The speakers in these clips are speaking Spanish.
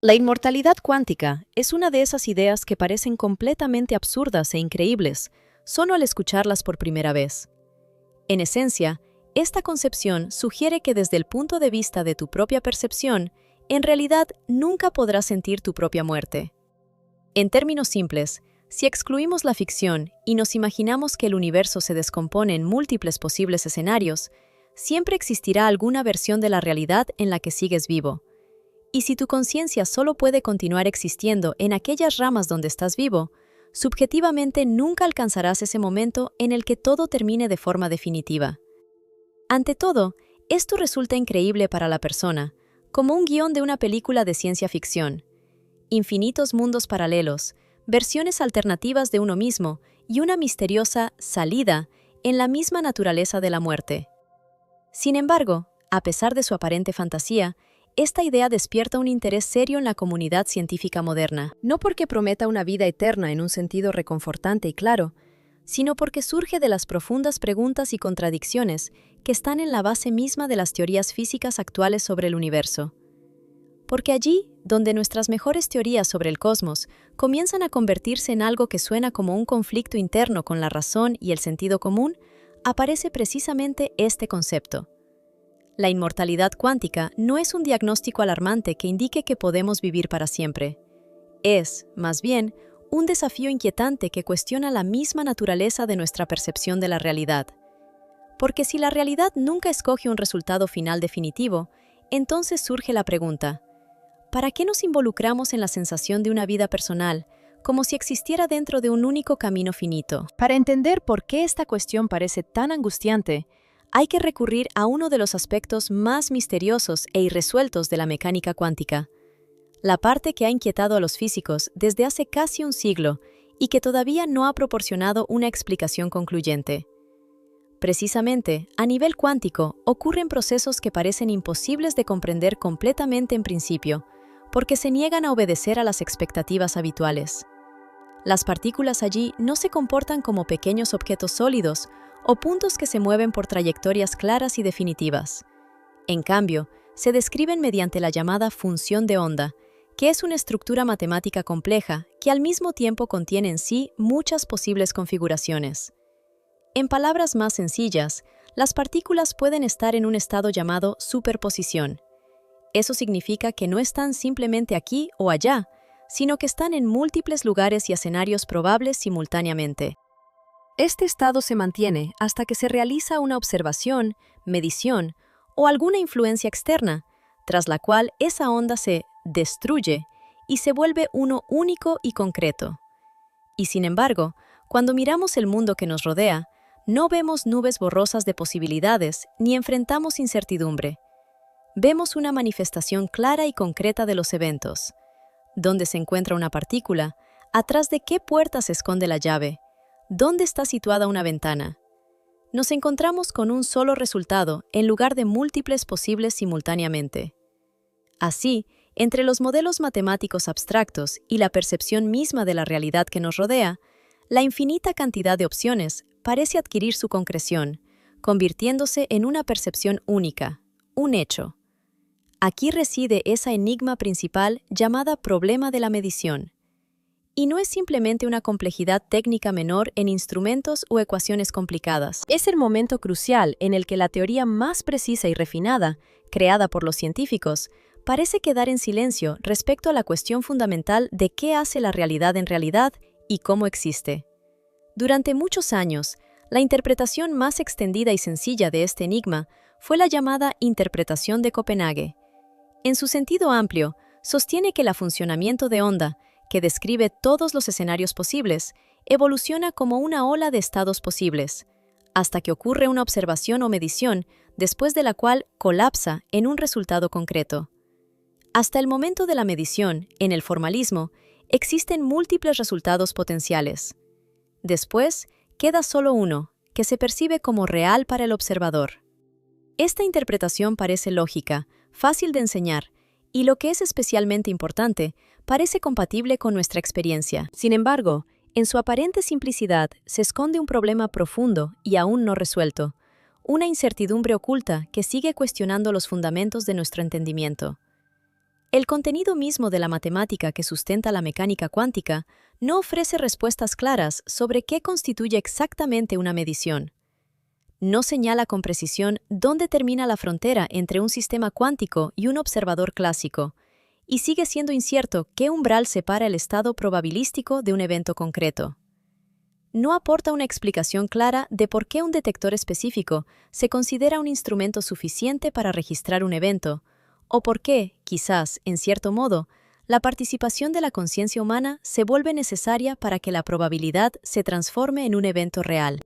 La inmortalidad cuántica es una de esas ideas que parecen completamente absurdas e increíbles, solo al escucharlas por primera vez. En esencia, esta concepción sugiere que desde el punto de vista de tu propia percepción, en realidad nunca podrás sentir tu propia muerte. En términos simples, si excluimos la ficción y nos imaginamos que el universo se descompone en múltiples posibles escenarios, siempre existirá alguna versión de la realidad en la que sigues vivo. Y si tu conciencia solo puede continuar existiendo en aquellas ramas donde estás vivo, subjetivamente nunca alcanzarás ese momento en el que todo termine de forma definitiva. Ante todo, esto resulta increíble para la persona, como un guión de una película de ciencia ficción. Infinitos mundos paralelos, versiones alternativas de uno mismo y una misteriosa salida en la misma naturaleza de la muerte. Sin embargo, a pesar de su aparente fantasía, esta idea despierta un interés serio en la comunidad científica moderna, no porque prometa una vida eterna en un sentido reconfortante y claro, sino porque surge de las profundas preguntas y contradicciones que están en la base misma de las teorías físicas actuales sobre el universo. Porque allí, donde nuestras mejores teorías sobre el cosmos comienzan a convertirse en algo que suena como un conflicto interno con la razón y el sentido común, aparece precisamente este concepto. La inmortalidad cuántica no es un diagnóstico alarmante que indique que podemos vivir para siempre. Es, más bien, un desafío inquietante que cuestiona la misma naturaleza de nuestra percepción de la realidad. Porque si la realidad nunca escoge un resultado final definitivo, entonces surge la pregunta: ¿para qué nos involucramos en la sensación de una vida personal, como si existiera dentro de un único camino finito? Para entender por qué esta cuestión parece tan angustiante, hay que recurrir a uno de los aspectos más misteriosos e irresueltos de la mecánica cuántica, la parte que ha inquietado a los físicos desde hace casi un siglo y que todavía no ha proporcionado una explicación concluyente. Precisamente, a nivel cuántico, ocurren procesos que parecen imposibles de comprender completamente en principio, porque se niegan a obedecer a las expectativas habituales. Las partículas allí no se comportan como pequeños objetos sólidos o puntos que se mueven por trayectorias claras y definitivas. En cambio, se describen mediante la llamada función de onda, que es una estructura matemática compleja que al mismo tiempo contiene en sí muchas posibles configuraciones. En palabras más sencillas, las partículas pueden estar en un estado llamado superposición. Eso significa que no están simplemente aquí o allá, sino que están en múltiples lugares y escenarios probables simultáneamente. Este estado se mantiene hasta que se realiza una observación, medición o alguna influencia externa, tras la cual esa onda se destruye y se vuelve uno único y concreto. Y sin embargo, cuando miramos el mundo que nos rodea, no vemos nubes borrosas de posibilidades ni enfrentamos incertidumbre. Vemos una manifestación clara y concreta de los eventos. ¿Dónde se encuentra una partícula? ¿Atrás de qué puerta se esconde la llave? ¿Dónde está situada una ventana? Nos encontramos con un solo resultado en lugar de múltiples posibles simultáneamente. Así, entre los modelos matemáticos abstractos y la percepción misma de la realidad que nos rodea, la infinita cantidad de opciones parece adquirir su concreción, convirtiéndose en una percepción única, un hecho. Aquí reside esa enigma principal llamada problema de la medición. Y no es simplemente una complejidad técnica menor en instrumentos o ecuaciones complicadas. Es el momento crucial en el que la teoría más precisa y refinada, creada por los científicos, parece quedar en silencio respecto a la cuestión fundamental de qué hace la realidad en realidad y cómo existe. Durante muchos años, la interpretación más extendida y sencilla de este enigma fue la llamada interpretación de Copenhague. En su sentido amplio, sostiene que el funcionamiento de onda, que describe todos los escenarios posibles, evoluciona como una ola de estados posibles, hasta que ocurre una observación o medición, después de la cual colapsa en un resultado concreto. Hasta el momento de la medición, en el formalismo, existen múltiples resultados potenciales. Después, queda solo uno, que se percibe como real para el observador. Esta interpretación parece lógica, fácil de enseñar, y lo que es especialmente importante, parece compatible con nuestra experiencia. Sin embargo, en su aparente simplicidad se esconde un problema profundo y aún no resuelto, una incertidumbre oculta que sigue cuestionando los fundamentos de nuestro entendimiento. El contenido mismo de la matemática que sustenta la mecánica cuántica no ofrece respuestas claras sobre qué constituye exactamente una medición. No señala con precisión dónde termina la frontera entre un sistema cuántico y un observador clásico, y sigue siendo incierto qué umbral separa el estado probabilístico de un evento concreto. No aporta una explicación clara de por qué un detector específico se considera un instrumento suficiente para registrar un evento, o por qué, quizás, en cierto modo, la participación de la conciencia humana se vuelve necesaria para que la probabilidad se transforme en un evento real.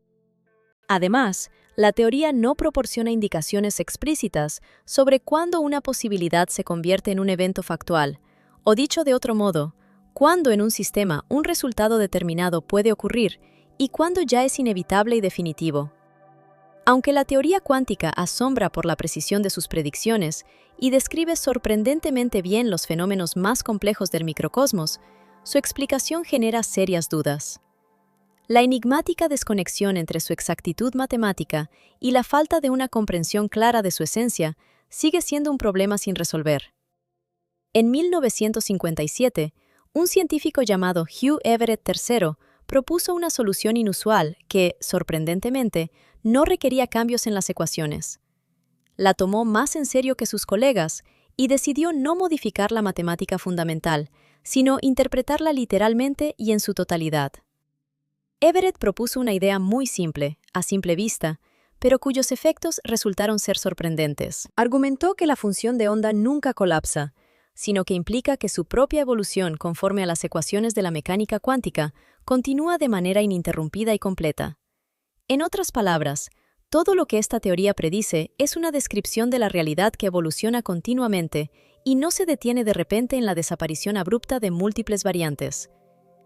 Además, la teoría no proporciona indicaciones explícitas sobre cuándo una posibilidad se convierte en un evento factual, o dicho de otro modo, cuándo en un sistema un resultado determinado puede ocurrir y cuándo ya es inevitable y definitivo. Aunque la teoría cuántica asombra por la precisión de sus predicciones y describe sorprendentemente bien los fenómenos más complejos del microcosmos, su explicación genera serias dudas. La enigmática desconexión entre su exactitud matemática y la falta de una comprensión clara de su esencia sigue siendo un problema sin resolver. En 1957, un científico llamado Hugh Everett III propuso una solución inusual que, sorprendentemente, no requería cambios en las ecuaciones. La tomó más en serio que sus colegas y decidió no modificar la matemática fundamental, sino interpretarla literalmente y en su totalidad. Everett propuso una idea muy simple, a simple vista, pero cuyos efectos resultaron ser sorprendentes. Argumentó que la función de onda nunca colapsa, sino que implica que su propia evolución conforme a las ecuaciones de la mecánica cuántica continúa de manera ininterrumpida y completa. En otras palabras, todo lo que esta teoría predice es una descripción de la realidad que evoluciona continuamente y no se detiene de repente en la desaparición abrupta de múltiples variantes.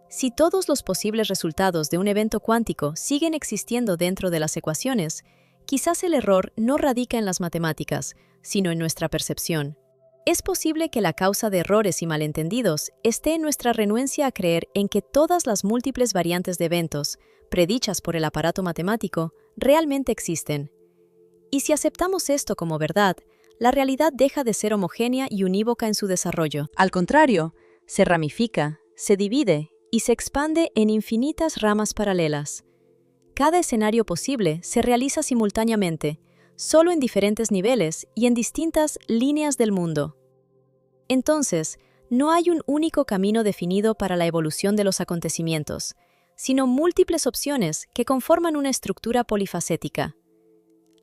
Si todos los posibles resultados de un evento cuántico siguen existiendo dentro de las ecuaciones, quizás el error no radica en las matemáticas, sino en nuestra percepción. Es posible que la causa de errores y malentendidos esté en nuestra renuencia a creer en que todas las múltiples variantes de eventos, predichas por el aparato matemático, realmente existen. Y si aceptamos esto como verdad, la realidad deja de ser homogénea y unívoca en su desarrollo. Al contrario, se ramifica, se divide y se expande en infinitas ramas paralelas. Cada escenario posible se realiza simultáneamente, solo en diferentes niveles y en distintas líneas del mundo. Entonces, no hay un único camino definido para la evolución de los acontecimientos, sino múltiples opciones que conforman una estructura polifacética.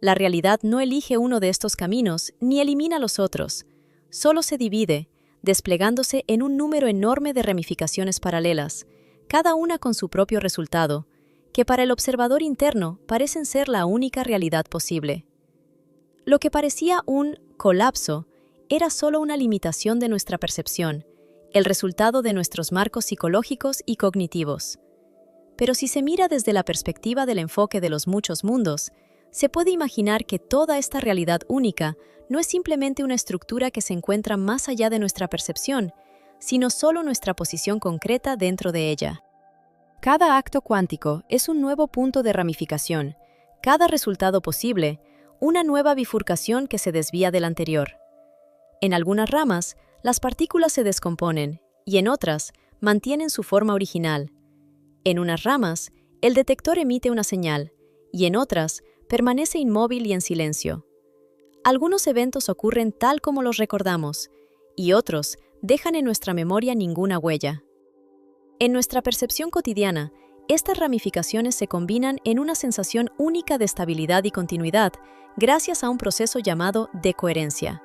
La realidad no elige uno de estos caminos ni elimina los otros, solo se divide, desplegándose en un número enorme de ramificaciones paralelas, cada una con su propio resultado, que para el observador interno parecen ser la única realidad posible. Lo que parecía un colapso era solo una limitación de nuestra percepción, el resultado de nuestros marcos psicológicos y cognitivos. Pero si se mira desde la perspectiva del enfoque de los muchos mundos, se puede imaginar que toda esta realidad única no es simplemente una estructura que se encuentra más allá de nuestra percepción, sino solo nuestra posición concreta dentro de ella. Cada acto cuántico es un nuevo punto de ramificación, cada resultado posible, una nueva bifurcación que se desvía del anterior. En algunas ramas, las partículas se descomponen y en otras, mantienen su forma original. En unas ramas, el detector emite una señal y en otras, permanece inmóvil y en silencio. Algunos eventos ocurren tal como los recordamos y otros dejan en nuestra memoria ninguna huella. En nuestra percepción cotidiana, estas ramificaciones se combinan en una sensación única de estabilidad y continuidad gracias a un proceso llamado decoherencia.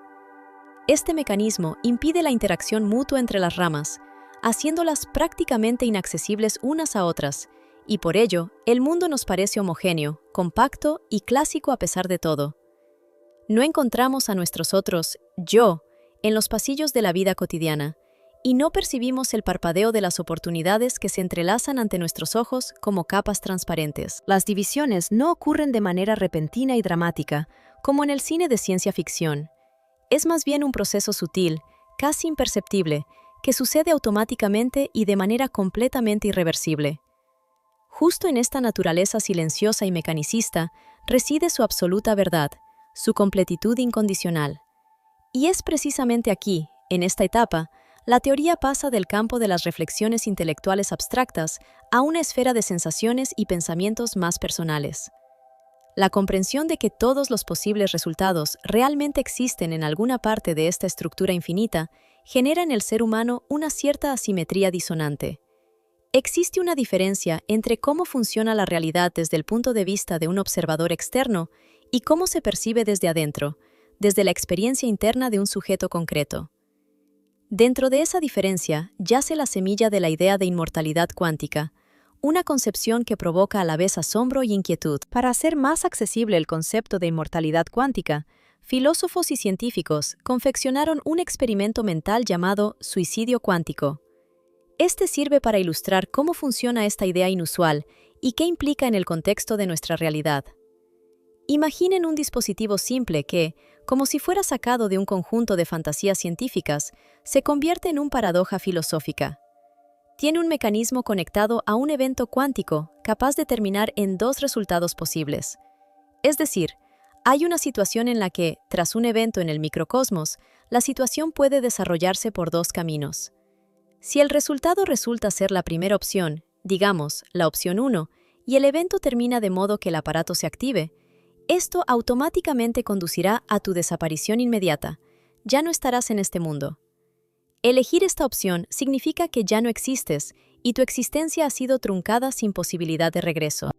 Este mecanismo impide la interacción mutua entre las ramas, haciéndolas prácticamente inaccesibles unas a otras, y por ello, el mundo nos parece homogéneo, compacto y clásico a pesar de todo. No encontramos a nuestros otros yo en los pasillos de la vida cotidiana, y no percibimos el parpadeo de las oportunidades que se entrelazan ante nuestros ojos como capas transparentes. Las divisiones no ocurren de manera repentina y dramática, como en el cine de ciencia ficción. Es más bien un proceso sutil, casi imperceptible, que sucede automáticamente y de manera completamente irreversible. Justo en esta naturaleza silenciosa y mecanicista reside su absoluta verdad, su completitud incondicional. Y es precisamente aquí, En esta etapa, la teoría pasa del campo de las reflexiones intelectuales abstractas a una esfera de sensaciones y pensamientos más personales. La comprensión de que todos los posibles resultados realmente existen en alguna parte de esta estructura infinita genera en el ser humano una cierta asimetría disonante. Existe una diferencia entre cómo funciona la realidad desde el punto de vista de un observador externo y cómo se percibe desde adentro, desde la experiencia interna de un sujeto concreto. Dentro de esa diferencia yace la semilla de la idea de inmortalidad cuántica, una concepción que provoca a la vez asombro y inquietud. Para hacer más accesible el concepto de inmortalidad cuántica, filósofos y científicos confeccionaron un experimento mental llamado suicidio cuántico. Este sirve para ilustrar cómo funciona esta idea inusual y qué implica en el contexto de nuestra realidad. Imaginen un dispositivo simple que, como si fuera sacado de un conjunto de fantasías científicas, se convierte en una paradoja filosófica. Tiene un mecanismo conectado a un evento cuántico capaz de terminar en dos resultados posibles. Es decir, hay una situación en la que, tras un evento en el microcosmos, la situación puede desarrollarse por dos caminos. Si el resultado resulta ser la primera opción, digamos, la opción 1, y el evento termina de modo que el aparato se active, esto automáticamente conducirá a tu desaparición inmediata. Ya no estarás en este mundo. Elegir esta opción significa que ya no existes y tu existencia ha sido truncada sin posibilidad de regreso.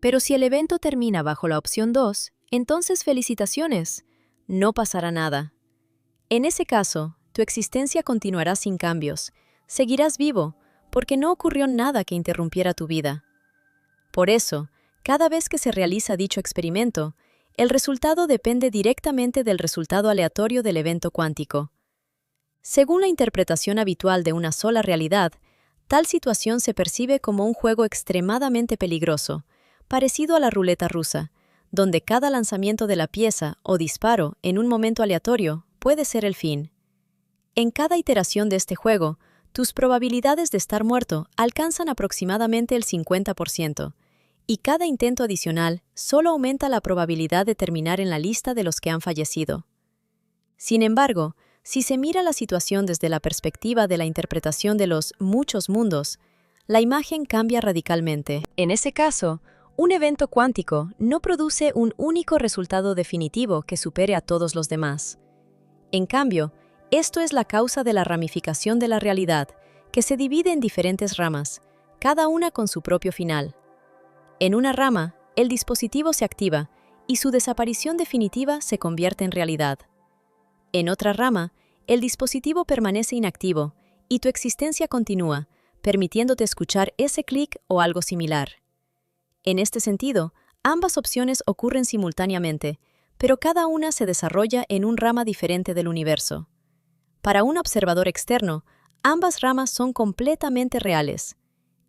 Pero si el evento termina bajo la opción 2, entonces felicitaciones, no pasará nada. En ese caso, tu existencia continuará sin cambios, seguirás vivo, porque no ocurrió nada que interrumpiera tu vida. Por eso, cada vez que se realiza dicho experimento, el resultado depende directamente del resultado aleatorio del evento cuántico. Según la interpretación habitual de una sola realidad, tal situación se percibe como un juego extremadamente peligroso, parecido a la ruleta rusa, donde cada lanzamiento de la pieza o disparo en un momento aleatorio puede ser el fin. En cada iteración de este juego, tus probabilidades de estar muerto alcanzan aproximadamente el 50%, y cada intento adicional solo aumenta la probabilidad de terminar en la lista de los que han fallecido. Sin embargo, si se mira la situación desde la perspectiva de la interpretación de los muchos mundos, la imagen cambia radicalmente. En ese caso, un evento cuántico no produce un único resultado definitivo que supere a todos los demás. En cambio, esto es la causa de la ramificación de la realidad, que se divide en diferentes ramas, cada una con su propio final. En una rama, el dispositivo se activa y su desaparición definitiva se convierte en realidad. En otra rama, el dispositivo permanece inactivo y tu existencia continúa, permitiéndote escuchar ese clic o algo similar. En este sentido, ambas opciones ocurren simultáneamente, pero cada una se desarrolla en un rama diferente del universo. Para un observador externo, ambas ramas son completamente reales.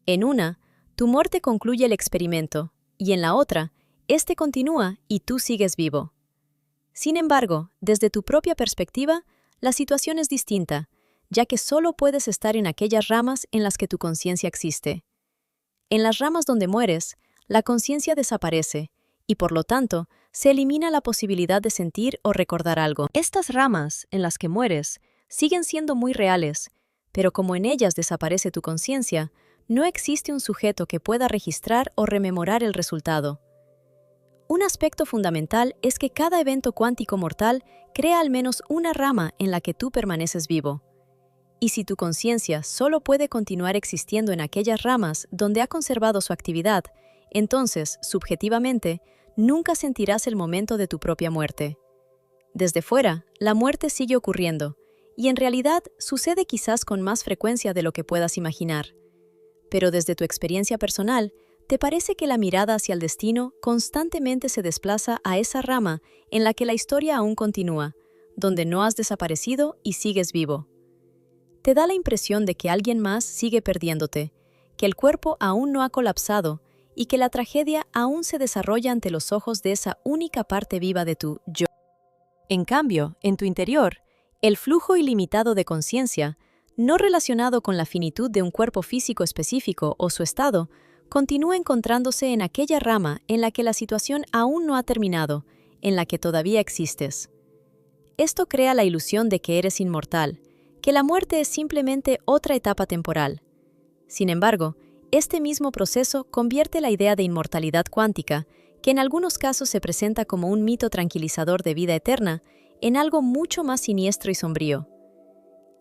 En una, tu muerte concluye el experimento, y en la otra, este continúa y tú sigues vivo. Sin embargo, desde tu propia perspectiva, la situación es distinta, ya que solo puedes estar en aquellas ramas en las que tu conciencia existe. En las ramas donde mueres, la conciencia desaparece, y por lo tanto, se elimina la posibilidad de sentir o recordar algo. Estas ramas, en las que mueres, siguen siendo muy reales, pero como en ellas desaparece tu conciencia, no existe un sujeto que pueda registrar o rememorar el resultado. Un aspecto fundamental es que cada evento cuántico mortal crea al menos una rama en la que tú permaneces vivo. Y si tu conciencia solo puede continuar existiendo en aquellas ramas donde ha conservado su actividad, entonces, subjetivamente, nunca sentirás el momento de tu propia muerte. Desde fuera, la muerte sigue ocurriendo, y en realidad sucede quizás con más frecuencia de lo que puedas imaginar. Pero desde tu experiencia personal, ¿te parece que la mirada hacia el destino constantemente se desplaza a esa rama en la que la historia aún continúa, donde no has desaparecido y sigues vivo? Te da la impresión de que alguien más sigue perdiéndote, que el cuerpo aún no ha colapsado y que la tragedia aún se desarrolla ante los ojos de esa única parte viva de tu yo. En cambio, en tu interior, el flujo ilimitado de conciencia, no relacionado con la finitud de un cuerpo físico específico o su estado, continúa encontrándose en aquella rama en la que la situación aún no ha terminado, en la que todavía existes. esto crea la ilusión de que eres inmortal, que la muerte es simplemente otra etapa temporal. Sin embargo, este mismo proceso convierte la idea de inmortalidad cuántica, que en algunos casos se presenta como un mito tranquilizador de vida eterna, en algo mucho más siniestro y sombrío.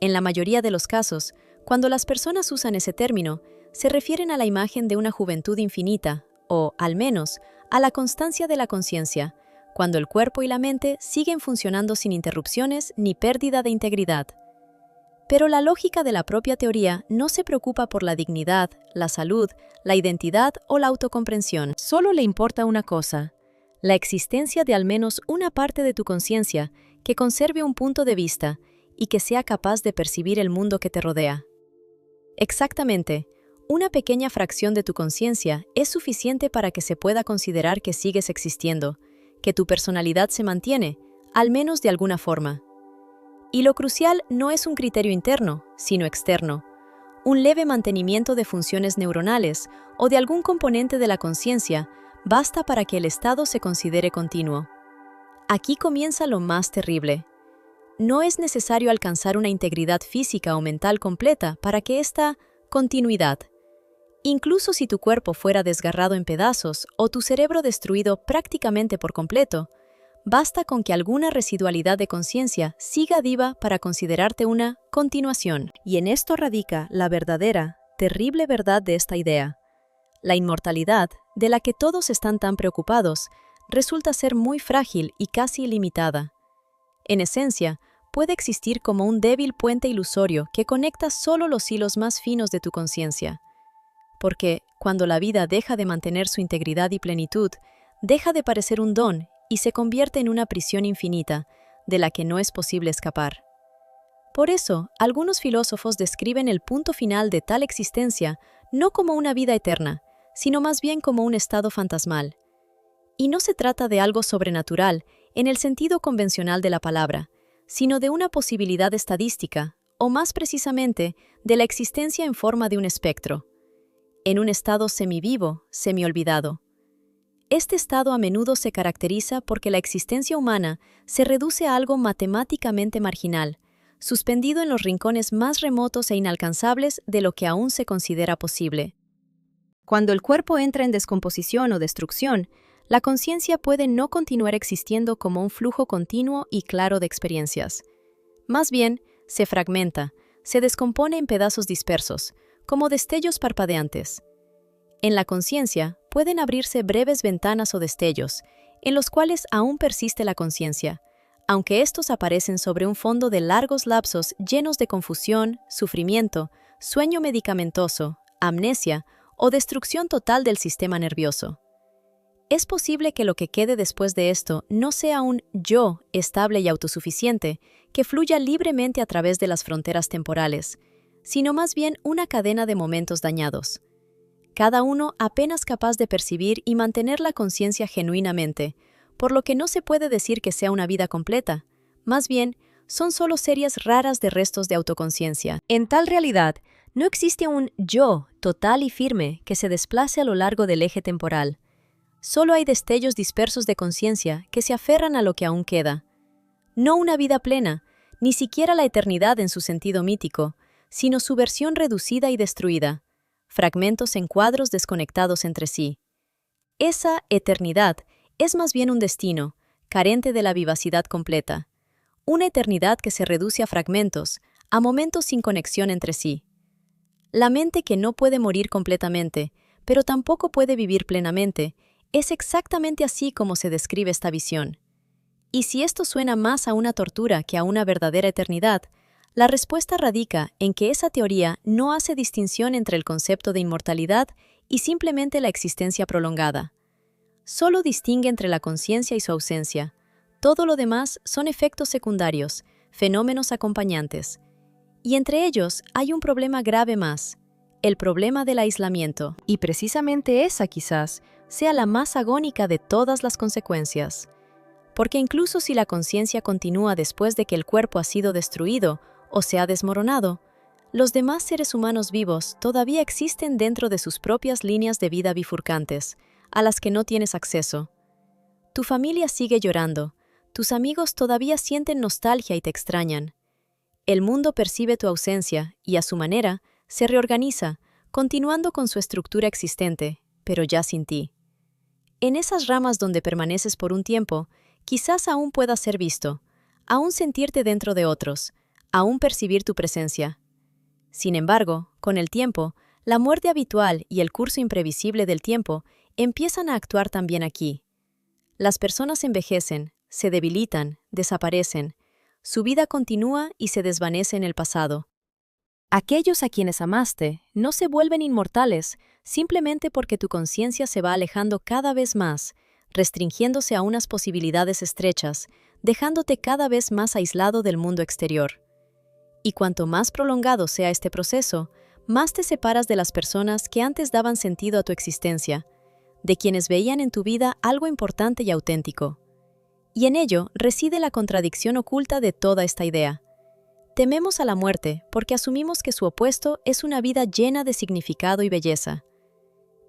En la mayoría de los casos, cuando las personas usan ese término, se refieren a la imagen de una juventud infinita, o, al menos, a la constancia de la conciencia, cuando el cuerpo y la mente siguen funcionando sin interrupciones ni pérdida de integridad. Pero la lógica de la propia teoría no se preocupa por la dignidad, la salud, la identidad o la autocomprensión. Solo le importa una cosa: la existencia de al menos una parte de tu conciencia que conserve un punto de vista y que sea capaz de percibir el mundo que te rodea. Exactamente, una pequeña fracción de tu conciencia es suficiente para que se pueda considerar que sigues existiendo, que tu personalidad se mantiene, al menos de alguna forma. Y lo crucial no es un criterio interno, sino externo, un leve mantenimiento de funciones neuronales o de algún componente de la conciencia basta para que el estado se considere continuo. Aquí comienza lo más terrible. No es necesario alcanzar una integridad física o mental completa para que esta continuidad, incluso si tu cuerpo fuera desgarrado en pedazos o tu cerebro destruido prácticamente por completo, basta con que alguna residualidad de conciencia siga viva para considerarte una continuación. Y en esto radica la verdadera, terrible verdad de esta idea. La inmortalidad, de la que todos están tan preocupados, resulta ser muy frágil y casi ilimitada. En esencia, puede existir como un débil puente ilusorio que conecta solo los hilos más finos de tu conciencia. Porque, cuando la vida deja de mantener su integridad y plenitud, deja de parecer un don y se convierte en una prisión infinita, de la que no es posible escapar. Por eso, algunos filósofos describen el punto final de tal existencia no como una vida eterna, sino más bien como un estado fantasmal. Y no se trata de algo sobrenatural en el sentido convencional de la palabra, sino de una posibilidad estadística, o más precisamente, de la existencia en forma de un espectro, en un estado semivivo, semiolvidado. Este estado a menudo se caracteriza porque la existencia humana se reduce a algo matemáticamente marginal, suspendido en los rincones más remotos e inalcanzables de lo que aún se considera posible. Cuando el cuerpo entra en descomposición o destrucción, la conciencia puede no continuar existiendo como un flujo continuo y claro de experiencias. Más bien, se fragmenta, se descompone en pedazos dispersos, como destellos parpadeantes. En la conciencia pueden abrirse breves ventanas o destellos, en los cuales aún persiste la conciencia, aunque estos aparecen sobre un fondo de largos lapsos llenos de confusión, sufrimiento, sueño medicamentoso, amnesia o destrucción total del sistema nervioso. Es posible que lo que quede después de esto no sea un yo estable y autosuficiente que fluya libremente a través de las fronteras temporales, sino más bien una cadena de momentos dañados, cada uno apenas capaz de percibir y mantener la conciencia genuinamente, por lo que no se puede decir que sea una vida completa, más bien, son solo series raras de restos de autoconciencia. En tal realidad, no existe un yo total y firme que se desplace a lo largo del eje temporal. Solo hay destellos dispersos de conciencia que se aferran a lo que aún queda. No una vida plena, ni siquiera la eternidad en su sentido mítico, sino su versión reducida y destruida, fragmentos en cuadros desconectados entre sí. Esa eternidad es más bien un destino, carente de la vivacidad completa. Una eternidad que se reduce a fragmentos, a momentos sin conexión entre sí. La mente que no puede morir completamente, pero tampoco puede vivir plenamente, es exactamente así como se describe esta visión. Y si esto suena más a una tortura que a una verdadera eternidad, la respuesta radica en que esa teoría no hace distinción entre el concepto de inmortalidad y simplemente la existencia prolongada. Solo distingue entre la conciencia y su ausencia. Todo lo demás son efectos secundarios, fenómenos acompañantes. Y entre ellos hay un problema grave más, el problema del aislamiento. Y precisamente esa quizás sea la más agónica de todas las consecuencias. Porque incluso si la conciencia continúa después de que el cuerpo ha sido destruido o se ha desmoronado, los demás seres humanos vivos todavía existen dentro de sus propias líneas de vida bifurcantes, a las que no tienes acceso. Tu familia sigue llorando, tus amigos todavía sienten nostalgia y te extrañan. El mundo percibe tu ausencia y, a su manera, se reorganiza, continuando con su estructura existente, pero ya sin ti. En esas ramas donde permaneces por un tiempo, quizás aún puedas ser visto, aún sentirte dentro de otros, aún percibir tu presencia. Sin embargo, con el tiempo, la muerte habitual y el curso imprevisible del tiempo empiezan a actuar también aquí. Las personas envejecen, se debilitan, desaparecen. Su vida continúa y se desvanece en el pasado. Aquellos a quienes amaste no se vuelven inmortales simplemente porque tu conciencia se va alejando cada vez más, restringiéndose a unas posibilidades estrechas, dejándote cada vez más aislado del mundo exterior. Y cuanto más prolongado sea este proceso, más te separas de las personas que antes daban sentido a tu existencia, de quienes veían en tu vida algo importante y auténtico. Y en ello reside la contradicción oculta de toda esta idea. Tememos a la muerte porque asumimos que su opuesto es una vida llena de significado y belleza.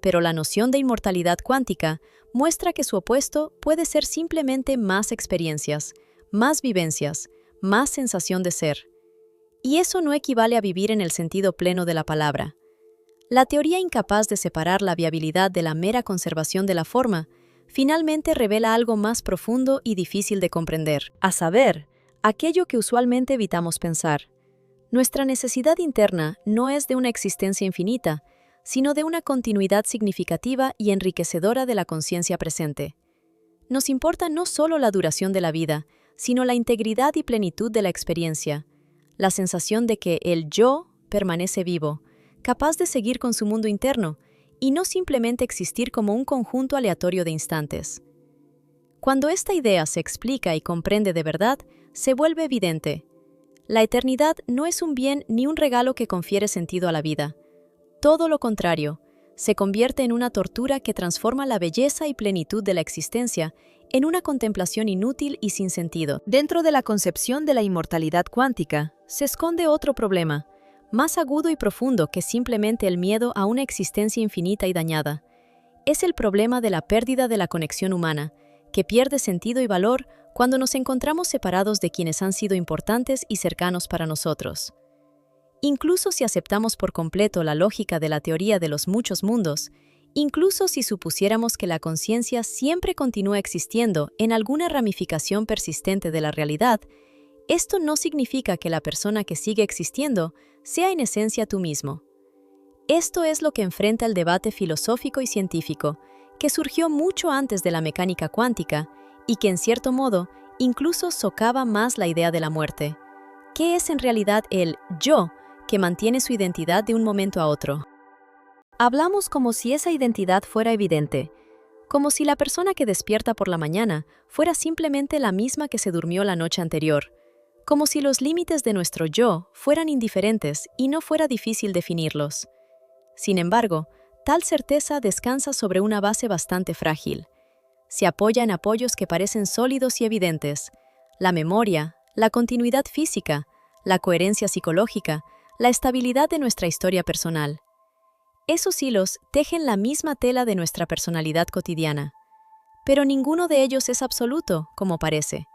Pero la noción de inmortalidad cuántica muestra que su opuesto puede ser simplemente más experiencias, más vivencias, más sensación de ser. Y eso no equivale a vivir en el sentido pleno de la palabra. La teoría incapaz de separar la viabilidad de la mera conservación de la forma, finalmente revela algo más profundo y difícil de comprender, a saber, aquello que usualmente evitamos pensar. Nuestra necesidad interna no es de una existencia infinita, sino de una continuidad significativa y enriquecedora de la conciencia presente. Nos importa no solo la duración de la vida, sino la integridad y plenitud de la experiencia, la sensación de que el yo permanece vivo, capaz de seguir con su mundo interno, y no simplemente existir como un conjunto aleatorio de instantes. Cuando esta idea se explica y comprende de verdad, se vuelve evidente. La eternidad no es un bien ni un regalo que confiere sentido a la vida. Todo lo contrario, se convierte en una tortura que transforma la belleza y plenitud de la existencia en una contemplación inútil y sin sentido. Dentro de la concepción de la inmortalidad cuántica, se esconde otro problema, más agudo y profundo que simplemente el miedo a una existencia infinita y dañada. Es el problema de la pérdida de la conexión humana, que pierde sentido y valor cuando nos encontramos separados de quienes han sido importantes y cercanos para nosotros. Incluso si aceptamos por completo la lógica de la teoría de los muchos mundos, incluso si supusiéramos que la conciencia siempre continúa existiendo en alguna ramificación persistente de la realidad, esto no significa que la persona que sigue existiendo sea en esencia tú mismo. Esto es lo que enfrenta el debate filosófico y científico, que surgió mucho antes de la mecánica cuántica y que, en cierto modo, incluso socava más la idea de la muerte. ¿Qué es en realidad el yo que mantiene su identidad de un momento a otro? Hablamos como si esa identidad fuera evidente, como si la persona que despierta por la mañana fuera simplemente la misma que se durmió la noche anterior, como si los límites de nuestro yo fueran indiferentes y no fuera difícil definirlos. Sin embargo, tal certeza descansa sobre una base bastante frágil. Se apoya en apoyos que parecen sólidos y evidentes: la memoria, la continuidad física, la coherencia psicológica, la estabilidad de nuestra historia personal. Esos hilos tejen la misma tela de nuestra personalidad cotidiana. Pero ninguno de ellos es absoluto, como parece.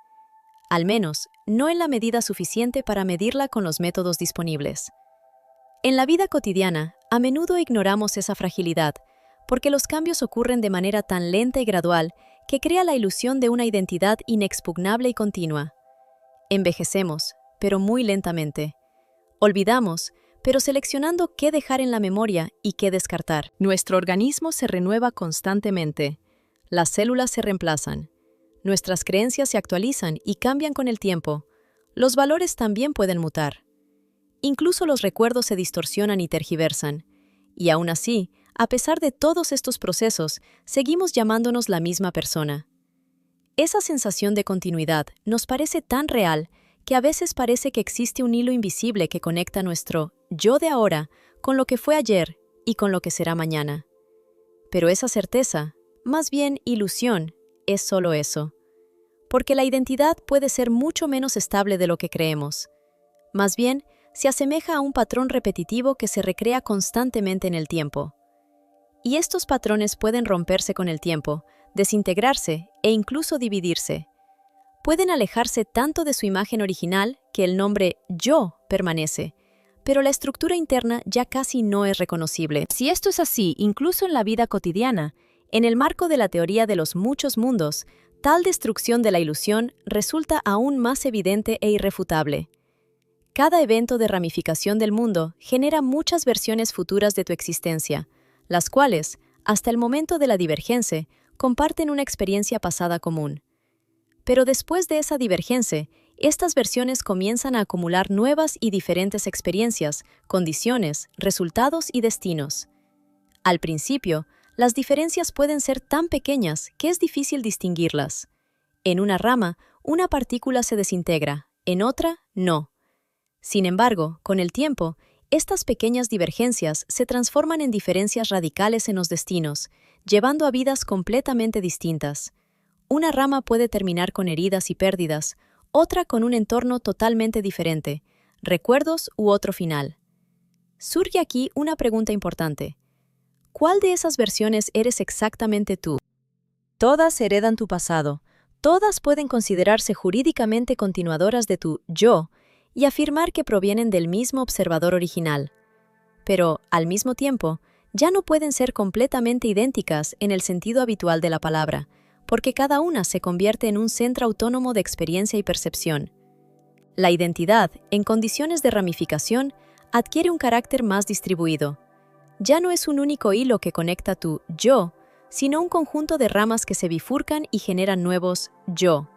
Al menos, no en la medida suficiente para medirla con los métodos disponibles. En la vida cotidiana, a menudo ignoramos esa fragilidad, porque los cambios ocurren de manera tan lenta y gradual que crea la ilusión de una identidad inexpugnable y continua. Envejecemos, pero muy lentamente. Olvidamos, pero seleccionando qué dejar en la memoria y qué descartar. Nuestro organismo se renueva constantemente. Las células se reemplazan. Nuestras creencias se actualizan y cambian con el tiempo. Los valores también pueden mutar. Incluso los recuerdos se distorsionan y tergiversan. Y aún así, a pesar de todos estos procesos, seguimos llamándonos la misma persona. Esa sensación de continuidad nos parece tan real que a veces parece que existe un hilo invisible que conecta nuestro yo de ahora con lo que fue ayer y con lo que será mañana. Pero esa certeza, más bien ilusión, es solo eso. Porque la identidad puede ser mucho menos estable de lo que creemos. Más bien, se asemeja a un patrón repetitivo que se recrea constantemente en el tiempo. Y estos patrones pueden romperse con el tiempo, desintegrarse e incluso dividirse. pueden alejarse tanto de su imagen original que el nombre yo permanece, pero la estructura interna ya casi no es reconocible. Si esto es así, incluso en la vida cotidiana, en el marco de la teoría de los muchos mundos, tal destrucción de la ilusión resulta aún más evidente e irrefutable. Cada evento de ramificación del mundo genera muchas versiones futuras de tu existencia, las cuales, hasta el momento de la divergencia, comparten una experiencia pasada común. Pero después de esa divergencia, estas versiones comienzan a acumular nuevas y diferentes experiencias, condiciones, resultados y destinos. Al principio, las diferencias pueden ser tan pequeñas que es difícil distinguirlas. En una rama, una partícula se desintegra, en otra, no. Sin embargo, con el tiempo, estas pequeñas divergencias se transforman en diferencias radicales en los destinos, llevando a vidas completamente distintas. Una rama puede terminar con heridas y pérdidas, otra con un entorno totalmente diferente, recuerdos u otro final. Surge aquí una pregunta importante. ¿Cuál de esas versiones eres exactamente tú? Todas heredan tu pasado, todas pueden considerarse jurídicamente continuadoras de tu yo y afirmar que provienen del mismo observador original. Pero, al mismo tiempo, ya no pueden ser completamente idénticas en el sentido habitual de la palabra, porque cada una se convierte en un centro autónomo de experiencia y percepción. La identidad, en condiciones de ramificación, adquiere un carácter más distribuido. Ya no es un único hilo que conecta tu yo, sino un conjunto de ramas que se bifurcan y generan nuevos yo.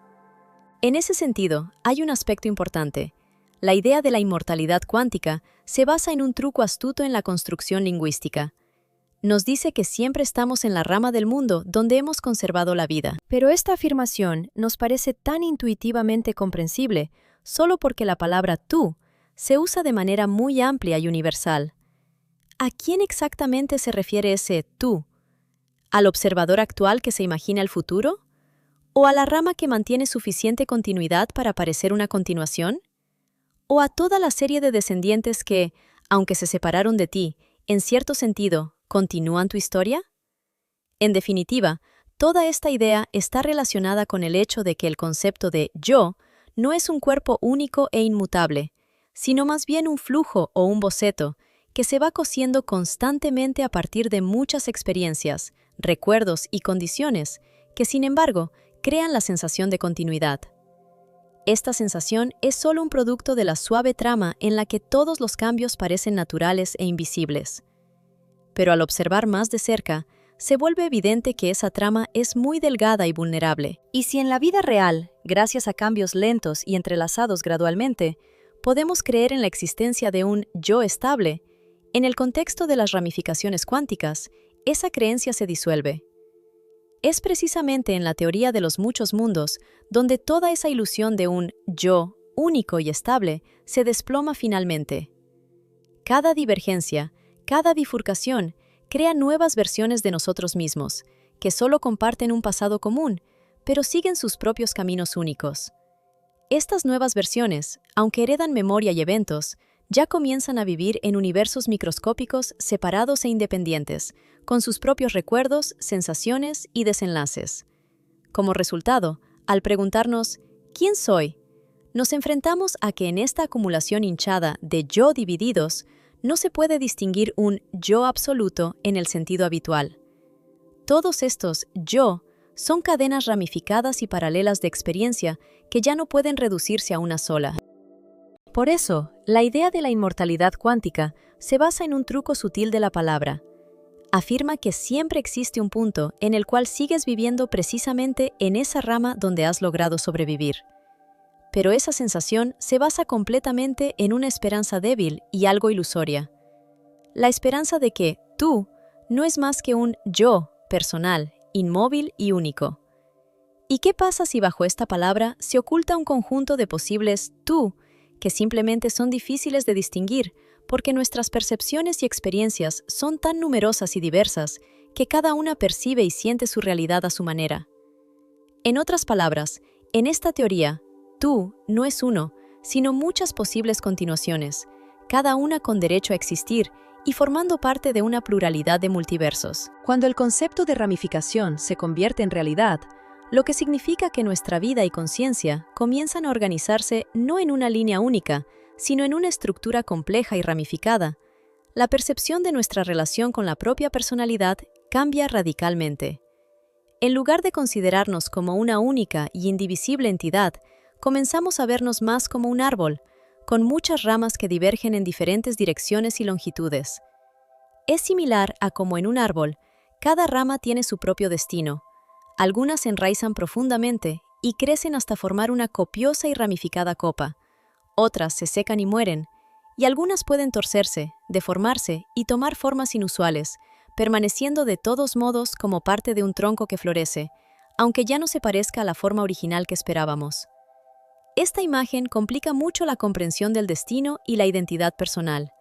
En ese sentido, hay un aspecto importante. La idea de la inmortalidad cuántica se basa en un truco astuto en la construcción lingüística. Nos dice que siempre estamos en la rama del mundo donde hemos conservado la vida. Pero esta afirmación nos parece tan intuitivamente comprensible solo porque la palabra tú se usa de manera muy amplia y universal. ¿A quién exactamente se refiere ese tú? ¿Al observador actual que se imagina el futuro? ¿O a la rama que mantiene suficiente continuidad para parecer una continuación? ¿O a toda la serie de descendientes que, aunque se separaron de ti, en cierto sentido, continúan tu historia? En definitiva, toda esta idea está relacionada con el hecho de que el concepto de yo no es un cuerpo único e inmutable, sino más bien un flujo o un boceto que se va cosiendo constantemente a partir de muchas experiencias, recuerdos y condiciones que, sin embargo, crean la sensación de continuidad. Esta sensación es solo un producto de la suave trama en la que todos los cambios parecen naturales e invisibles. Pero al observar más de cerca, se vuelve evidente que esa trama es muy delgada y vulnerable. Y si en la vida real, gracias a cambios lentos y entrelazados gradualmente, podemos creer en la existencia de un yo estable, en el contexto de las ramificaciones cuánticas, esa creencia se disuelve. Es precisamente en la teoría de los muchos mundos donde toda esa ilusión de un yo único y estable se desploma finalmente. Cada divergencia, cada bifurcación, crea nuevas versiones de nosotros mismos, que solo comparten un pasado común, pero siguen sus propios caminos únicos. Estas nuevas versiones, aunque heredan memoria y eventos, ya comienzan a vivir en universos microscópicos separados e independientes, con sus propios recuerdos, sensaciones y desenlaces. Como resultado, al preguntarnos ¿quién soy?, nos enfrentamos a que en esta acumulación hinchada de yo divididos, no se puede distinguir un yo absoluto en el sentido habitual. Todos estos yo son cadenas ramificadas y paralelas de experiencia que ya no pueden reducirse a una sola. Por eso, la idea de la inmortalidad cuántica se basa en un truco sutil de la palabra. Afirma que siempre existe un punto en el cual sigues viviendo precisamente en esa rama donde has logrado sobrevivir. Pero esa sensación se basa completamente en una esperanza débil y algo ilusoria. La esperanza de que tú no es más que un yo personal, inmóvil y único. ¿Y qué pasa si bajo esta palabra se oculta un conjunto de posibles tú que simplemente son difíciles de distinguir porque nuestras percepciones y experiencias son tan numerosas y diversas que cada una percibe y siente su realidad a su manera? En otras palabras, en esta teoría, tú no es uno, sino muchas posibles continuaciones, cada una con derecho a existir y formando parte de una pluralidad de multiversos. Cuando el concepto de ramificación se convierte en realidad, lo que significa que nuestra vida y conciencia comienzan a organizarse no en una línea única, sino en una estructura compleja y ramificada. La percepción de nuestra relación con la propia personalidad cambia radicalmente. En lugar de considerarnos como una única y indivisible entidad, comenzamos a vernos más como un árbol, con muchas ramas que divergen en diferentes direcciones y longitudes. Es similar a como en un árbol, cada rama tiene su propio destino. Algunas se enraizan profundamente y crecen hasta formar una copiosa y ramificada copa. Otras se secan y mueren, y algunas pueden torcerse, deformarse y tomar formas inusuales, permaneciendo de todos modos como parte de un tronco que florece, aunque ya no se parezca a la forma original que esperábamos. Esta imagen complica mucho la comprensión del destino y la identidad personal.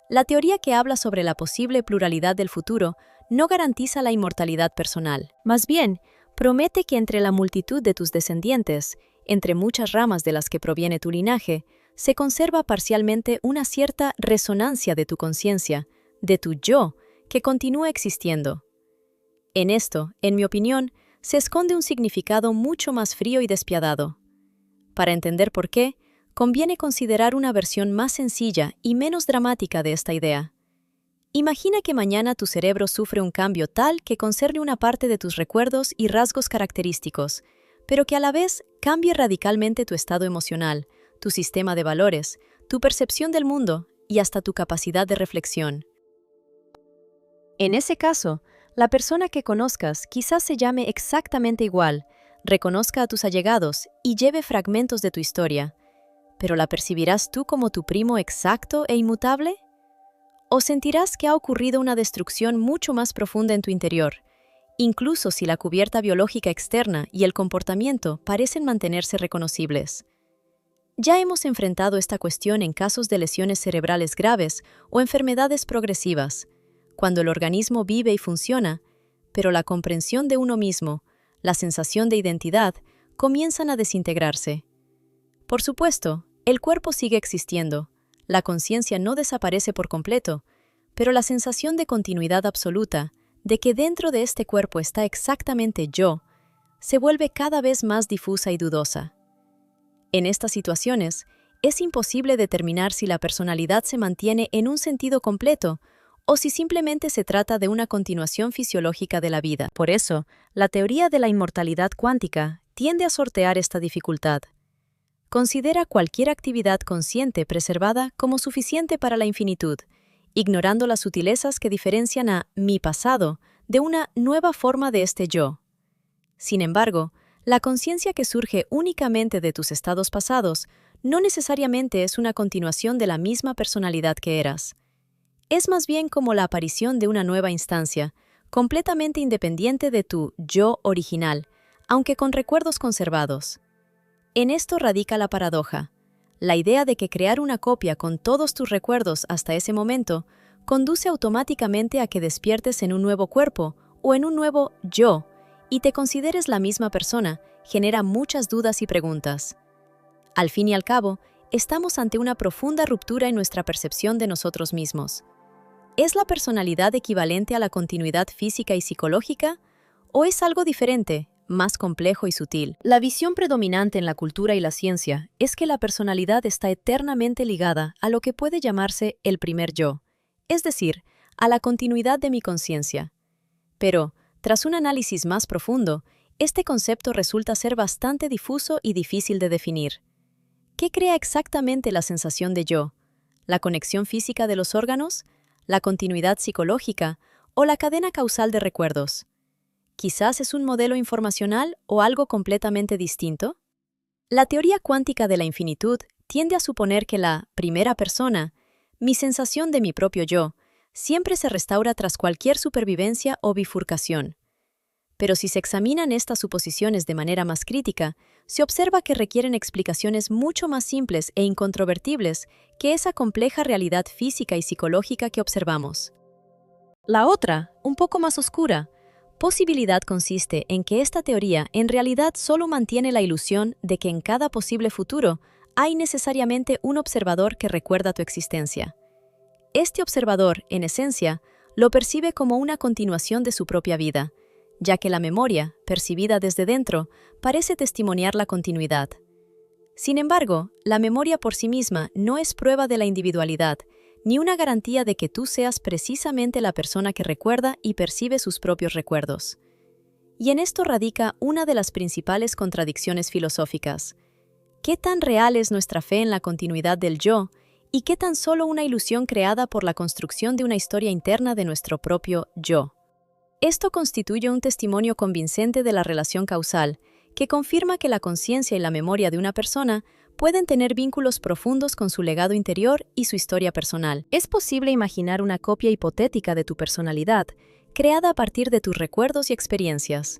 La teoría que habla sobre la posible pluralidad del futuro no garantiza la inmortalidad personal. Más bien, promete que entre la multitud de tus descendientes, entre muchas ramas de las que proviene tu linaje, se conserva parcialmente una cierta resonancia de tu conciencia, de tu yo, que continúa existiendo. En esto, en mi opinión, se esconde un significado mucho más frío y despiadado. Para entender por qué, conviene considerar una versión más sencilla y menos dramática de esta idea. Imagina que mañana tu cerebro sufre un cambio tal que concerne una parte de tus recuerdos y rasgos característicos, pero que a la vez cambie radicalmente tu estado emocional, tu sistema de valores, tu percepción del mundo y hasta tu capacidad de reflexión. En ese caso, la persona que conozcas quizás se llame exactamente igual, reconozca a tus allegados y lleve fragmentos de tu historia, ¿pero la percibirás tú como tu primo exacto e inmutable? ¿O sentirás que ha ocurrido una destrucción mucho más profunda en tu interior, incluso si la cubierta biológica externa y el comportamiento parecen mantenerse reconocibles? Ya hemos enfrentado esta cuestión en casos de lesiones cerebrales graves o enfermedades progresivas, cuando el organismo vive y funciona, pero la comprensión de uno mismo, la sensación de identidad, comienzan a desintegrarse. Por supuesto, el cuerpo sigue existiendo, la conciencia no desaparece por completo, pero la sensación de continuidad absoluta, de que dentro de este cuerpo está exactamente yo, se vuelve cada vez más difusa y dudosa. En estas situaciones, es imposible determinar si la personalidad se mantiene en un sentido completo o si simplemente se trata de una continuación fisiológica de la vida. Por eso, la teoría de la inmortalidad cuántica tiende a sortear esta dificultad. Considera cualquier actividad consciente preservada como suficiente para la infinitud, ignorando las sutilezas que diferencian a mi pasado de una nueva forma de este yo. Sin embargo, la conciencia que surge únicamente de tus estados pasados no necesariamente es una continuación de la misma personalidad que eras. Es más bien como la aparición de una nueva instancia, completamente independiente de tu yo original, aunque con recuerdos conservados. En esto radica la paradoja. La idea de que crear una copia con todos tus recuerdos hasta ese momento conduce automáticamente a que despiertes en un nuevo cuerpo o en un nuevo yo y te consideres la misma persona genera muchas dudas y preguntas. Al fin y al cabo, estamos ante una profunda ruptura en nuestra percepción de nosotros mismos. ¿Es la personalidad equivalente a la continuidad física y psicológica? ¿O es algo diferente, más complejo y sutil? La visión predominante en la cultura y la ciencia es que la personalidad está eternamente ligada a lo que puede llamarse el primer yo, es decir, a la continuidad de mi conciencia. Pero, tras un análisis más profundo, este concepto resulta ser bastante difuso y difícil de definir. ¿Qué crea exactamente la sensación de yo? ¿La conexión física de los órganos? ¿La continuidad psicológica? ¿O la cadena causal de recuerdos? ¿Quizás es un modelo informacional o algo completamente distinto? La teoría cuántica de la infinitud tiende a suponer que la primera persona, mi sensación de mi propio yo, siempre se restaura tras cualquier supervivencia o bifurcación. Pero si se examinan estas suposiciones de manera más crítica, se observa que requieren explicaciones mucho más simples e incontrovertibles que esa compleja realidad física y psicológica que observamos. La otra, un poco más oscura, posibilidad consiste en que esta teoría en realidad solo mantiene la ilusión de que en cada posible futuro hay necesariamente un observador que recuerda tu existencia. Este observador, en esencia, lo percibe como una continuación de su propia vida, ya que la memoria, percibida desde dentro, parece testimoniar la continuidad. Sin embargo, la memoria por sí misma no es prueba de la individualidad, ni una garantía de que tú seas precisamente la persona que recuerda y percibe sus propios recuerdos. Y en esto radica una de las principales contradicciones filosóficas. ¿Qué tan real es nuestra fe en la continuidad del yo y qué tan solo una ilusión creada por la construcción de una historia interna de nuestro propio yo? Esto constituye un testimonio convincente de la relación causal, que confirma que la conciencia y la memoria de una persona pueden tener vínculos profundos con su legado interior y su historia personal. Es posible imaginar una copia hipotética de tu personalidad, creada a partir de tus recuerdos y experiencias.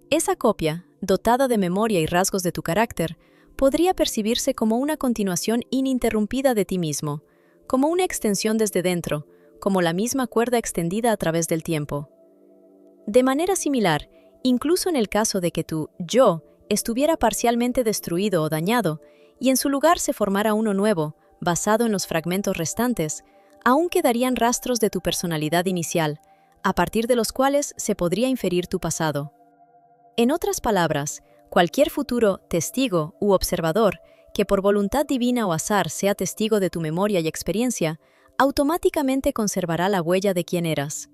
Esa copia, dotada de memoria y rasgos de tu carácter, podría percibirse como una continuación ininterrumpida de ti mismo, como una extensión desde dentro, como la misma cuerda extendida a través del tiempo. De manera similar, incluso en el caso de que tu yo estuviera parcialmente destruido o dañado, y en su lugar se formara uno nuevo, basado en los fragmentos restantes, aún quedarían rastros de tu personalidad inicial, a partir de los cuales se podría inferir tu pasado. En otras palabras, cualquier futuro testigo u observador que por voluntad divina o azar sea testigo de tu memoria y experiencia, automáticamente conservará la huella de quién eras.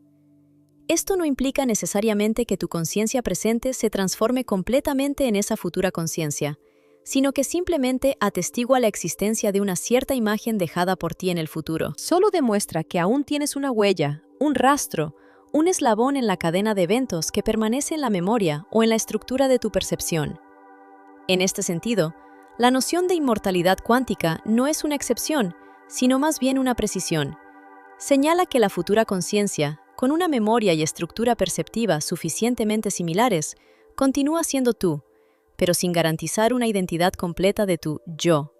Esto no implica necesariamente que tu conciencia presente se transforme completamente en esa futura conciencia, sino que simplemente atestigua la existencia de una cierta imagen dejada por ti en el futuro. Solo demuestra que aún tienes una huella, un rastro, un eslabón en la cadena de eventos que permanece en la memoria o en la estructura de tu percepción. En este sentido, la noción de inmortalidad cuántica no es una excepción, sino más bien una precisión. Señala que la futura conciencia, con una memoria y estructura perceptiva suficientemente similares, continúa siendo tú, pero sin garantizar una identidad completa de tu yo.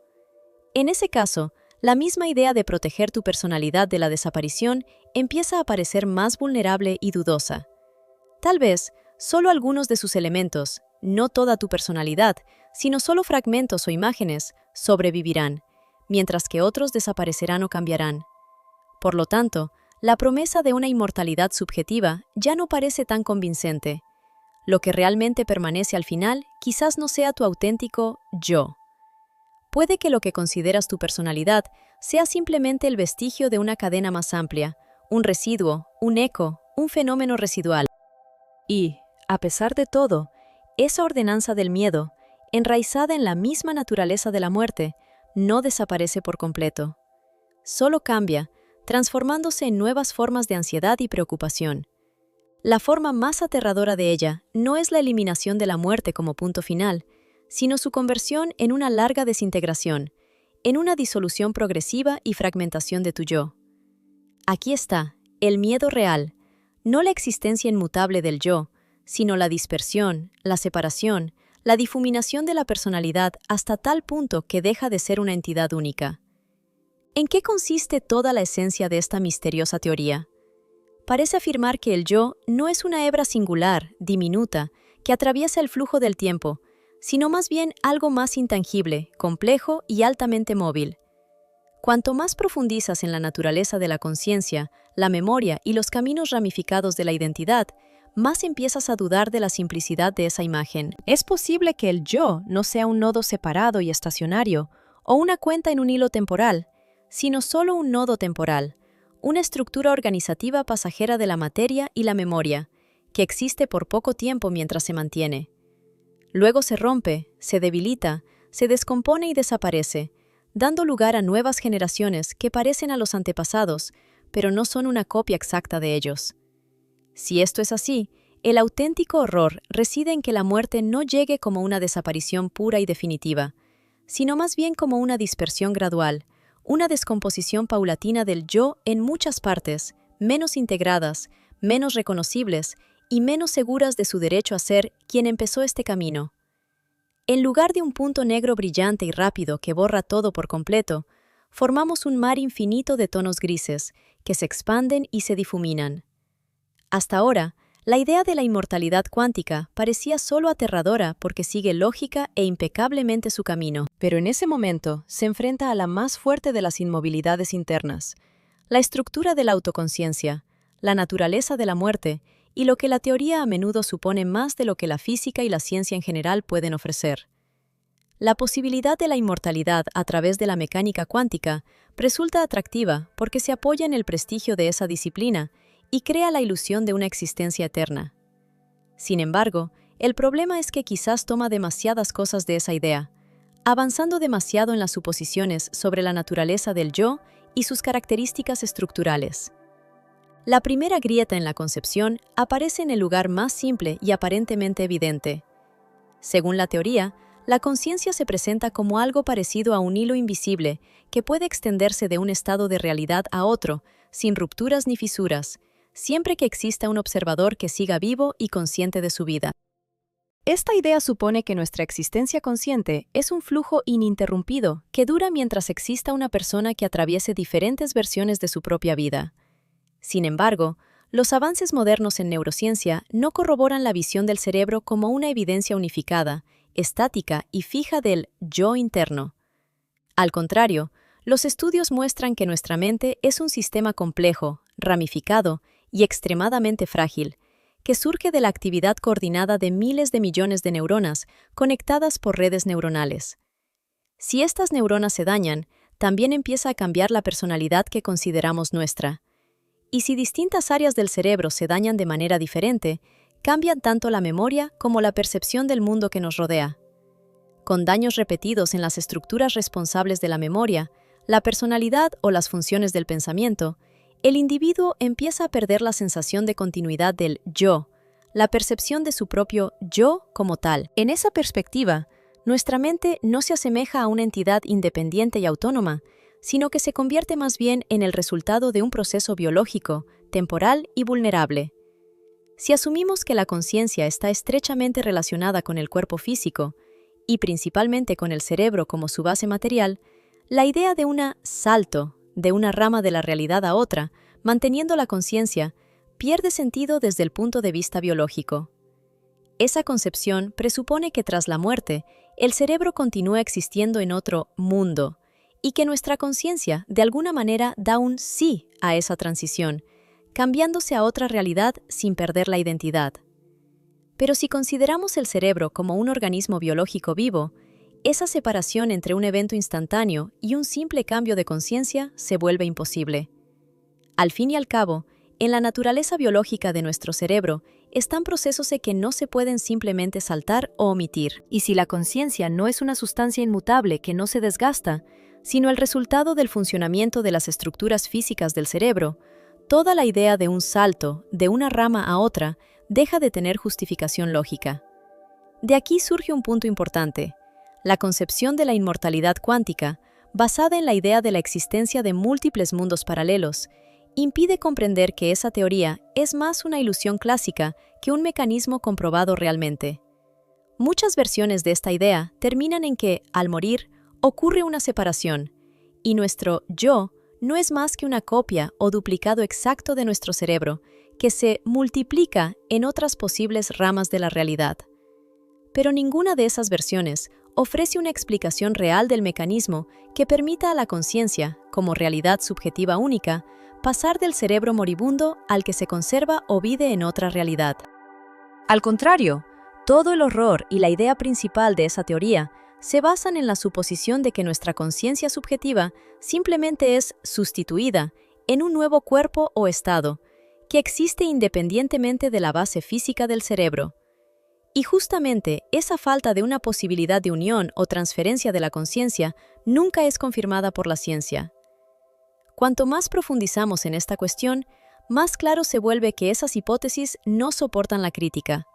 En ese caso, la misma idea de proteger tu personalidad de la desaparición empieza a parecer más vulnerable y dudosa. Tal vez, solo algunos de sus elementos, no toda tu personalidad, sino solo fragmentos o imágenes, sobrevivirán, mientras que otros desaparecerán o cambiarán. Por lo tanto, la promesa de una inmortalidad subjetiva ya no parece tan convincente. Lo que realmente permanece al final quizás no sea tu auténtico yo. Puede que lo que consideras tu personalidad sea simplemente el vestigio de una cadena más amplia, un residuo, un eco, un fenómeno residual. Y, a pesar de todo, esa ordenanza del miedo, enraizada en la misma naturaleza de la muerte, no desaparece por completo. Solo cambia, transformándose en nuevas formas de ansiedad y preocupación. La forma más aterradora de ella no es la eliminación de la muerte como punto final, sino su conversión en una larga desintegración, en una disolución progresiva y fragmentación de tu yo. Aquí está, el miedo real, no la existencia inmutable del yo, sino la dispersión, la separación, la difuminación de la personalidad hasta tal punto que deja de ser una entidad única. ¿En qué consiste toda la esencia de esta misteriosa teoría? Parece afirmar que el yo no es una hebra singular, diminuta, que atraviesa el flujo del tiempo, sino más bien algo más intangible, complejo y altamente móvil. Cuanto más profundizas en la naturaleza de la conciencia, la memoria y los caminos ramificados de la identidad, más empiezas a dudar de la simplicidad de esa imagen. Es posible que el yo no sea un nodo separado y estacionario, o una cuenta en un hilo temporal, sino solo un nodo temporal, una estructura organizativa pasajera de la materia y la memoria, que existe por poco tiempo mientras se mantiene. Luego se rompe, se debilita, se descompone y desaparece, dando lugar a nuevas generaciones que parecen a los antepasados, pero no son una copia exacta de ellos. Si esto es así, el auténtico horror reside en que la muerte no llegue como una desaparición pura y definitiva, sino más bien como una dispersión gradual, una descomposición paulatina del yo en muchas partes, menos integradas, menos reconocibles y menos seguras de su derecho a ser quien empezó este camino. En lugar de un punto negro brillante y rápido que borra todo por completo, formamos un mar infinito de tonos grises que se expanden y se difuminan. Hasta ahora, la idea de la inmortalidad cuántica parecía solo aterradora porque sigue lógica e impecablemente su camino, pero en ese momento se enfrenta a la más fuerte de las inmovilidades internas, la estructura de la autoconciencia, la naturaleza de la muerte y lo que la teoría a menudo supone más de lo que la física y la ciencia en general pueden ofrecer. La posibilidad de la inmortalidad a través de la mecánica cuántica resulta atractiva porque se apoya en el prestigio de esa disciplina y crea la ilusión de una existencia eterna. Sin embargo, el problema es que quizás toma demasiadas cosas de esa idea, avanzando demasiado en las suposiciones sobre la naturaleza del yo y sus características estructurales. La primera grieta en la concepción aparece en el lugar más simple y aparentemente evidente. Según la teoría, la conciencia se presenta como algo parecido a un hilo invisible que puede extenderse de un estado de realidad a otro, sin rupturas ni fisuras, siempre que exista un observador que siga vivo y consciente de su vida. Esta idea supone que nuestra existencia consciente es un flujo ininterrumpido que dura mientras exista una persona que atraviese diferentes versiones de su propia vida. Sin embargo, los avances modernos en neurociencia no corroboran la visión del cerebro como una evidencia unificada, estática y fija del yo interno. Al contrario, los estudios muestran que nuestra mente es un sistema complejo, ramificado y extremadamente frágil, que surge de la actividad coordinada de miles de millones de neuronas conectadas por redes neuronales. Si estas neuronas se dañan, también empieza a cambiar la personalidad que consideramos nuestra. Y si distintas áreas del cerebro se dañan de manera diferente, cambian tanto la memoria como la percepción del mundo que nos rodea. Con daños repetidos en las estructuras responsables de la memoria, la personalidad o las funciones del pensamiento, el individuo empieza a perder la sensación de continuidad del yo, la percepción de su propio yo como tal. En esa perspectiva, nuestra mente no se asemeja a una entidad independiente y autónoma, sino que se convierte más bien en el resultado de un proceso biológico, temporal y vulnerable. Si asumimos que la conciencia está estrechamente relacionada con el cuerpo físico, y principalmente con el cerebro como su base material, la idea de un salto de una rama de la realidad a otra, manteniendo la conciencia, pierde sentido desde el punto de vista biológico. Esa concepción presupone que tras la muerte, el cerebro continúa existiendo en otro mundo, y que nuestra conciencia de alguna manera da un sí a esa transición, cambiándose a otra realidad sin perder la identidad. Pero si consideramos el cerebro como un organismo biológico vivo, esa separación entre un evento instantáneo y un simple cambio de conciencia se vuelve imposible. Al fin y al cabo, en la naturaleza biológica de nuestro cerebro están procesos que no se pueden simplemente saltar o omitir. Y si la conciencia no es una sustancia inmutable que no se desgasta, sino el resultado del funcionamiento de las estructuras físicas del cerebro, toda la idea de un salto de una rama a otra deja de tener justificación lógica. De aquí surge un punto importante: la concepción de la inmortalidad cuántica, basada en la idea de la existencia de múltiples mundos paralelos, impide comprender que esa teoría es más una ilusión clásica que un mecanismo comprobado realmente. Muchas versiones de esta idea terminan en que, al morir, ocurre una separación, y nuestro yo no es más que una copia o duplicado exacto de nuestro cerebro, que se multiplica en otras posibles ramas de la realidad. Pero ninguna de esas versiones ofrece una explicación real del mecanismo que permita a la conciencia, como realidad subjetiva única, pasar del cerebro moribundo al que se conserva o vive en otra realidad. Al contrario, todo el horror y la idea principal de esa teoría se basan en la suposición de que nuestra conciencia subjetiva simplemente es sustituida en un nuevo cuerpo o estado, que existe independientemente de la base física del cerebro. Y justamente esa falta de una posibilidad de unión o transferencia de la conciencia nunca es confirmada por la ciencia. Cuanto más profundizamos en esta cuestión, más claro se vuelve que esas hipótesis no soportan la crítica.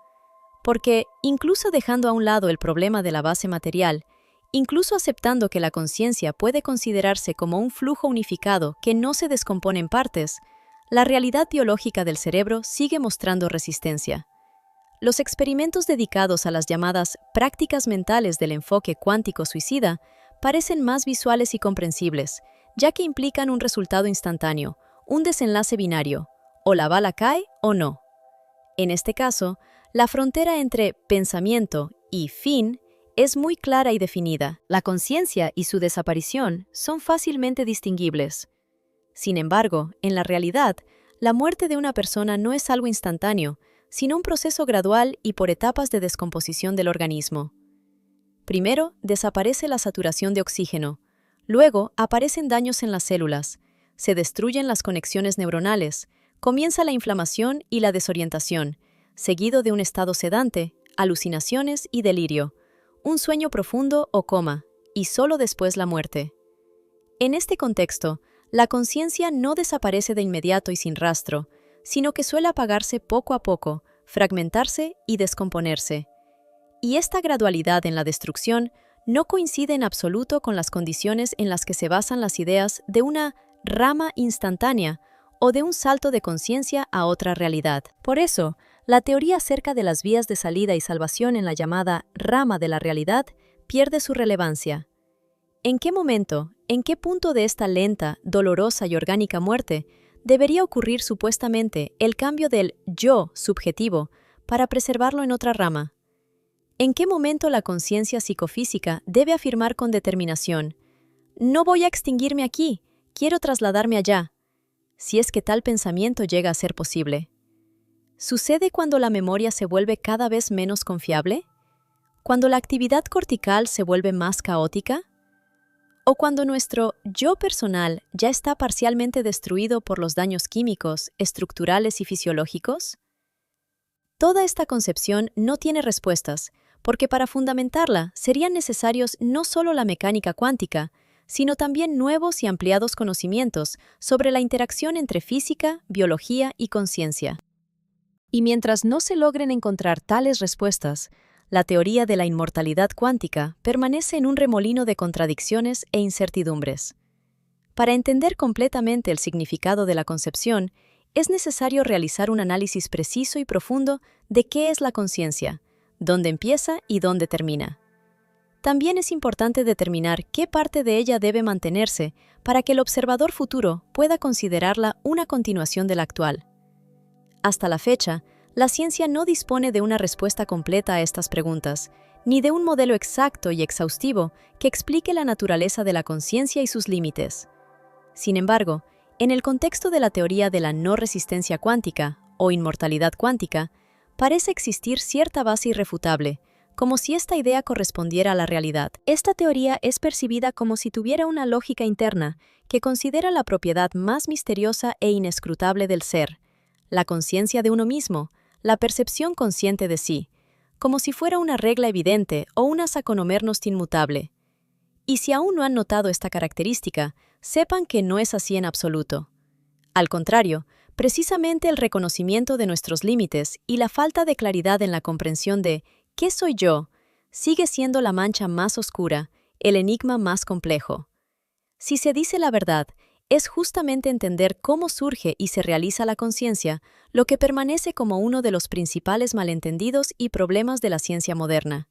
Porque, incluso dejando a un lado el problema de la base material, incluso aceptando que la conciencia puede considerarse como un flujo unificado que no se descompone en partes, la realidad biológica del cerebro sigue mostrando resistencia. Los experimentos dedicados a las llamadas prácticas mentales del enfoque cuántico suicida parecen más visuales y comprensibles, ya que implican un resultado instantáneo, un desenlace binario, o la bala cae o no. En este caso, la frontera entre pensamiento y fin es muy clara y definida. La conciencia y su desaparición son fácilmente distinguibles. Sin embargo, en la realidad, la muerte de una persona no es algo instantáneo, sino un proceso gradual y por etapas de descomposición del organismo. Primero, desaparece la saturación de oxígeno. Luego, aparecen daños en las células. Se destruyen las conexiones neuronales. Comienza la inflamación y la desorientación, seguido de un estado sedante, alucinaciones y delirio, un sueño profundo o coma, y solo después la muerte. En este contexto, la conciencia no desaparece de inmediato y sin rastro, sino que suele apagarse poco a poco, fragmentarse y descomponerse. Y esta gradualidad en la destrucción no coincide en absoluto con las condiciones en las que se basan las ideas de una rama instantánea o de un salto de conciencia a otra realidad. Por eso, la teoría acerca de las vías de salida y salvación en la llamada rama de la realidad pierde su relevancia. ¿En qué momento, en qué punto de esta lenta, dolorosa y orgánica muerte debería ocurrir supuestamente el cambio del yo subjetivo para preservarlo en otra rama? ¿En qué momento la conciencia psicofísica debe afirmar con determinación: no voy a extinguirme aquí, quiero trasladarme allá? Si es que tal pensamiento llega a ser posible. ¿Sucede cuando la memoria se vuelve cada vez menos confiable? ¿Cuando la actividad cortical se vuelve más caótica? ¿O cuando nuestro yo personal ya está parcialmente destruido por los daños químicos, estructurales y fisiológicos? Toda esta concepción no tiene respuestas, porque para fundamentarla serían necesarios no solo la mecánica cuántica, sino también nuevos y ampliados conocimientos sobre la interacción entre física, biología y conciencia. Y mientras no se logren encontrar tales respuestas, la teoría de la inmortalidad cuántica permanece en un remolino de contradicciones e incertidumbres. Para entender completamente el significado de la concepción, es necesario realizar un análisis preciso y profundo de qué es la conciencia, dónde empieza y dónde termina. También es importante determinar qué parte de ella debe mantenerse para que el observador futuro pueda considerarla una continuación de la actual. Hasta la fecha, la ciencia no dispone de una respuesta completa a estas preguntas, ni de un modelo exacto y exhaustivo que explique la naturaleza de la conciencia y sus límites. Sin embargo, en el contexto de la teoría de la no resistencia cuántica, o inmortalidad cuántica, parece existir cierta base irrefutable, como si esta idea correspondiera a la realidad. Esta teoría es percibida como si tuviera una lógica interna que considera la propiedad más misteriosa e inescrutable del ser, la conciencia de uno mismo, la percepción consciente de sí, como si fuera una regla evidente o una saconomernost inmutable. Y si aún no han notado esta característica, sepan que no es así en absoluto. Al contrario, precisamente el reconocimiento de nuestros límites y la falta de claridad en la comprensión de ¿qué soy yo?, sigue siendo la mancha más oscura, el enigma más complejo. Si se dice la verdad, es justamente entender cómo surge y se realiza la conciencia lo que permanece como uno de los principales malentendidos y problemas de la ciencia moderna.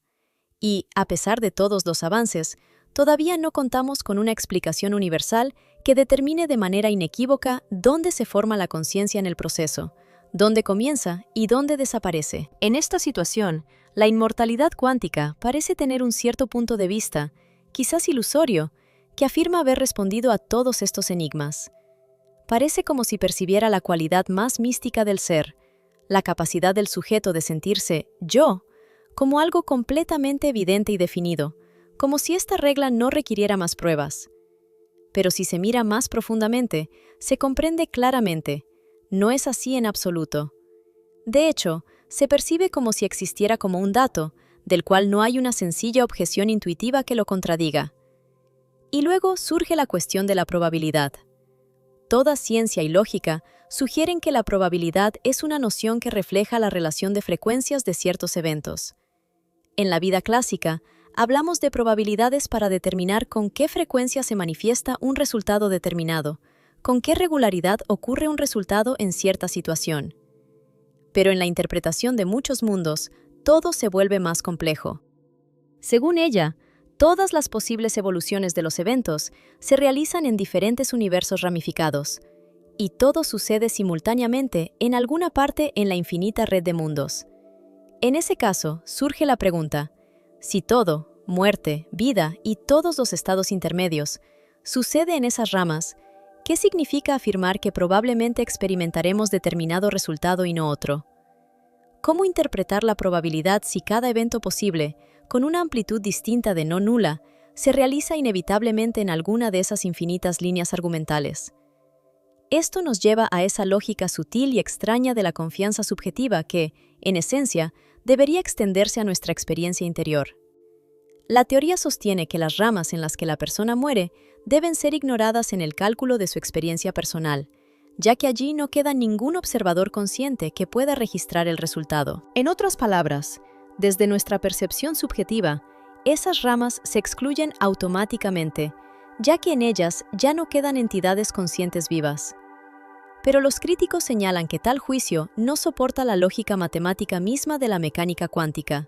Y, a pesar de todos los avances, todavía no contamos con una explicación universal que determine de manera inequívoca dónde se forma la conciencia en el proceso, dónde comienza y dónde desaparece. En esta situación, la inmortalidad cuántica parece tener un cierto punto de vista, quizás ilusorio, que afirma haber respondido a todos estos enigmas. Parece como si percibiera la cualidad más mística del ser, la capacidad del sujeto de sentirse yo, como algo completamente evidente y definido, como si esta regla no requiriera más pruebas. Pero si se mira más profundamente, se comprende claramente, no es así en absoluto. De hecho, se percibe como si existiera como un dato, del cual no hay una sencilla objeción intuitiva que lo contradiga. Y luego surge la cuestión de la probabilidad. Toda ciencia y lógica sugieren que la probabilidad es una noción que refleja la relación de frecuencias de ciertos eventos. En la vida clásica, hablamos de probabilidades para determinar con qué frecuencia se manifiesta un resultado determinado, con qué regularidad ocurre un resultado en cierta situación. Pero en la interpretación de muchos mundos, todo se vuelve más complejo. Según ella, todas las posibles evoluciones de los eventos se realizan en diferentes universos ramificados, y todo sucede simultáneamente en alguna parte en la infinita red de mundos. En ese caso, surge la pregunta: si todo, muerte, vida y todos los estados intermedios, sucede en esas ramas, ¿qué significa afirmar que probablemente experimentaremos determinado resultado y no otro? ¿Cómo interpretar la probabilidad si cada evento posible, con una amplitud distinta de no nula, se realiza inevitablemente en alguna de esas infinitas líneas argumentales? Esto nos lleva a esa lógica sutil y extraña de la confianza subjetiva que, en esencia, debería extenderse a nuestra experiencia interior. La teoría sostiene que las ramas en las que la persona muere deben ser ignoradas en el cálculo de su experiencia personal, ya que allí no queda ningún observador consciente que pueda registrar el resultado. En otras palabras, desde nuestra percepción subjetiva, esas ramas se excluyen automáticamente, ya que en ellas ya no quedan entidades conscientes vivas. Pero los críticos señalan que tal juicio no soporta la lógica matemática misma de la mecánica cuántica.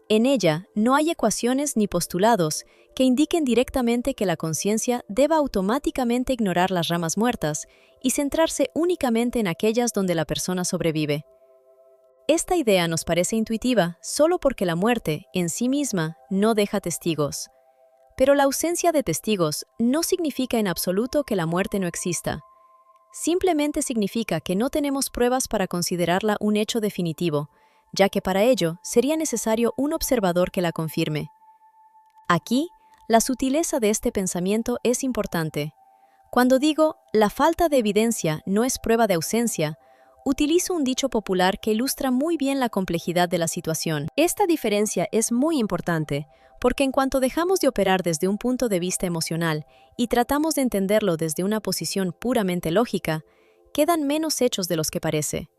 En ella no hay ecuaciones ni postulados que indiquen directamente que la conciencia deba automáticamente ignorar las ramas muertas y centrarse únicamente en aquellas donde la persona sobrevive. Esta idea nos parece intuitiva solo porque la muerte, en sí misma, no deja testigos. Pero la ausencia de testigos no significa en absoluto que la muerte no exista. Simplemente significa que no tenemos pruebas para considerarla un hecho definitivo, ya que para ello sería necesario un observador que la confirme. Aquí, la sutileza de este pensamiento es importante. Cuando digo «la falta de evidencia no es prueba de ausencia», utilizo un dicho popular que ilustra muy bien la complejidad de la situación. Esta diferencia es muy importante, porque en cuanto dejamos de operar desde un punto de vista emocional y tratamos de entenderlo desde una posición puramente lógica, quedan menos hechos de los que parece.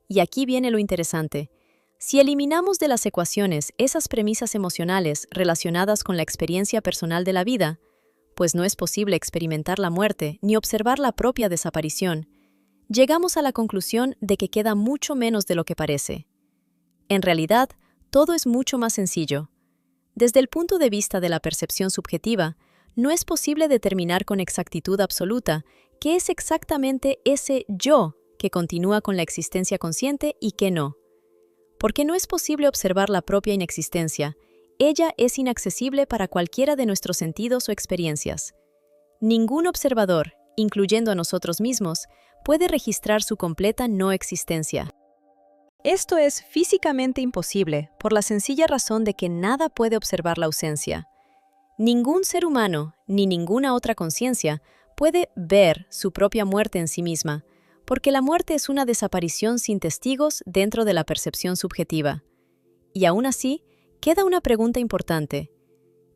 Y aquí viene lo interesante. Si eliminamos de las ecuaciones esas premisas emocionales relacionadas con la experiencia personal de la vida, pues no es posible experimentar la muerte ni observar la propia desaparición, llegamos a la conclusión de que queda mucho menos de lo que parece. En realidad, todo es mucho más sencillo. Desde el punto de vista de la percepción subjetiva, no es posible determinar con exactitud absoluta qué es exactamente ese yo que continúa con la existencia consciente y qué no. Porque no es posible observar la propia inexistencia, ella es inaccesible para cualquiera de nuestros sentidos o experiencias. Ningún observador, incluyendo a nosotros mismos, puede registrar su completa no existencia. Esto es físicamente imposible por la sencilla razón de que nada puede observar la ausencia. Ningún ser humano, ni ninguna otra conciencia, puede ver su propia muerte en sí misma, porque la muerte es una desaparición sin testigos dentro de la percepción subjetiva. Y aún así, queda una pregunta importante.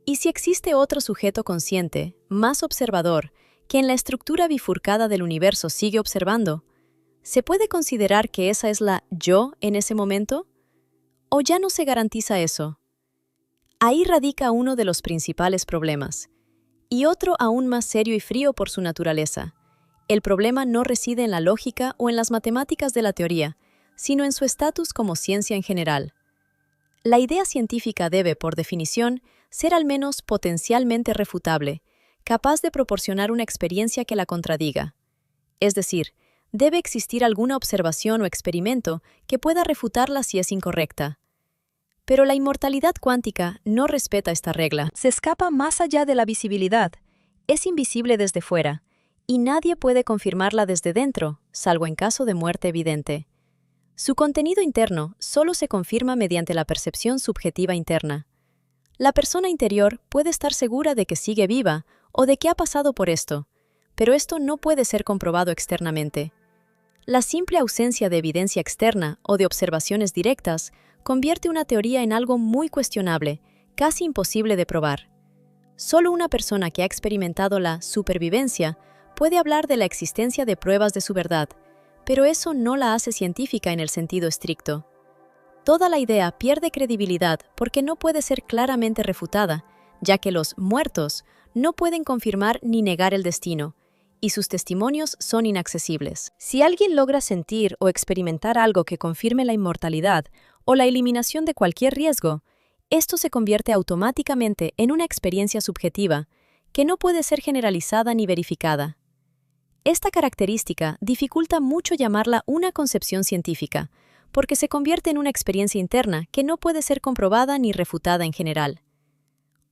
¿Y si existe otro sujeto consciente, más observador, que en la estructura bifurcada del universo sigue observando? ¿Se puede considerar que esa es la yo en ese momento? ¿O ya no se garantiza eso? Ahí radica uno de los principales problemas, y otro aún más serio y frío por su naturaleza. El problema no reside en la lógica o en las matemáticas de la teoría, sino en su estatus como ciencia en general. La idea científica debe, por definición, ser al menos potencialmente refutable, capaz de proporcionar una experiencia que la contradiga. Es decir, debe existir alguna observación o experimento que pueda refutarla si es incorrecta. Pero la inmortalidad cuántica no respeta esta regla. Se escapa más allá de la visibilidad, es invisible desde fuera, y nadie puede confirmarla desde dentro, salvo en caso de muerte evidente. Su contenido interno solo se confirma mediante la percepción subjetiva interna. La persona interior puede estar segura de que sigue viva o de que ha pasado por esto, pero esto no puede ser comprobado externamente. La simple ausencia de evidencia externa o de observaciones directas convierte una teoría en algo muy cuestionable, casi imposible de probar. Solo una persona que ha experimentado la supervivencia puede hablar de la existencia de pruebas de su verdad, pero eso no la hace científica en el sentido estricto. Toda la idea pierde credibilidad porque no puede ser claramente refutada, ya que los muertos no pueden confirmar ni negar el destino, y sus testimonios son inaccesibles. Si alguien logra sentir o experimentar algo que confirme la inmortalidad o la eliminación de cualquier riesgo, esto se convierte automáticamente en una experiencia subjetiva que no puede ser generalizada ni verificada. Esta característica dificulta mucho llamarla una concepción científica, porque se convierte en una experiencia interna que no puede ser comprobada ni refutada en general.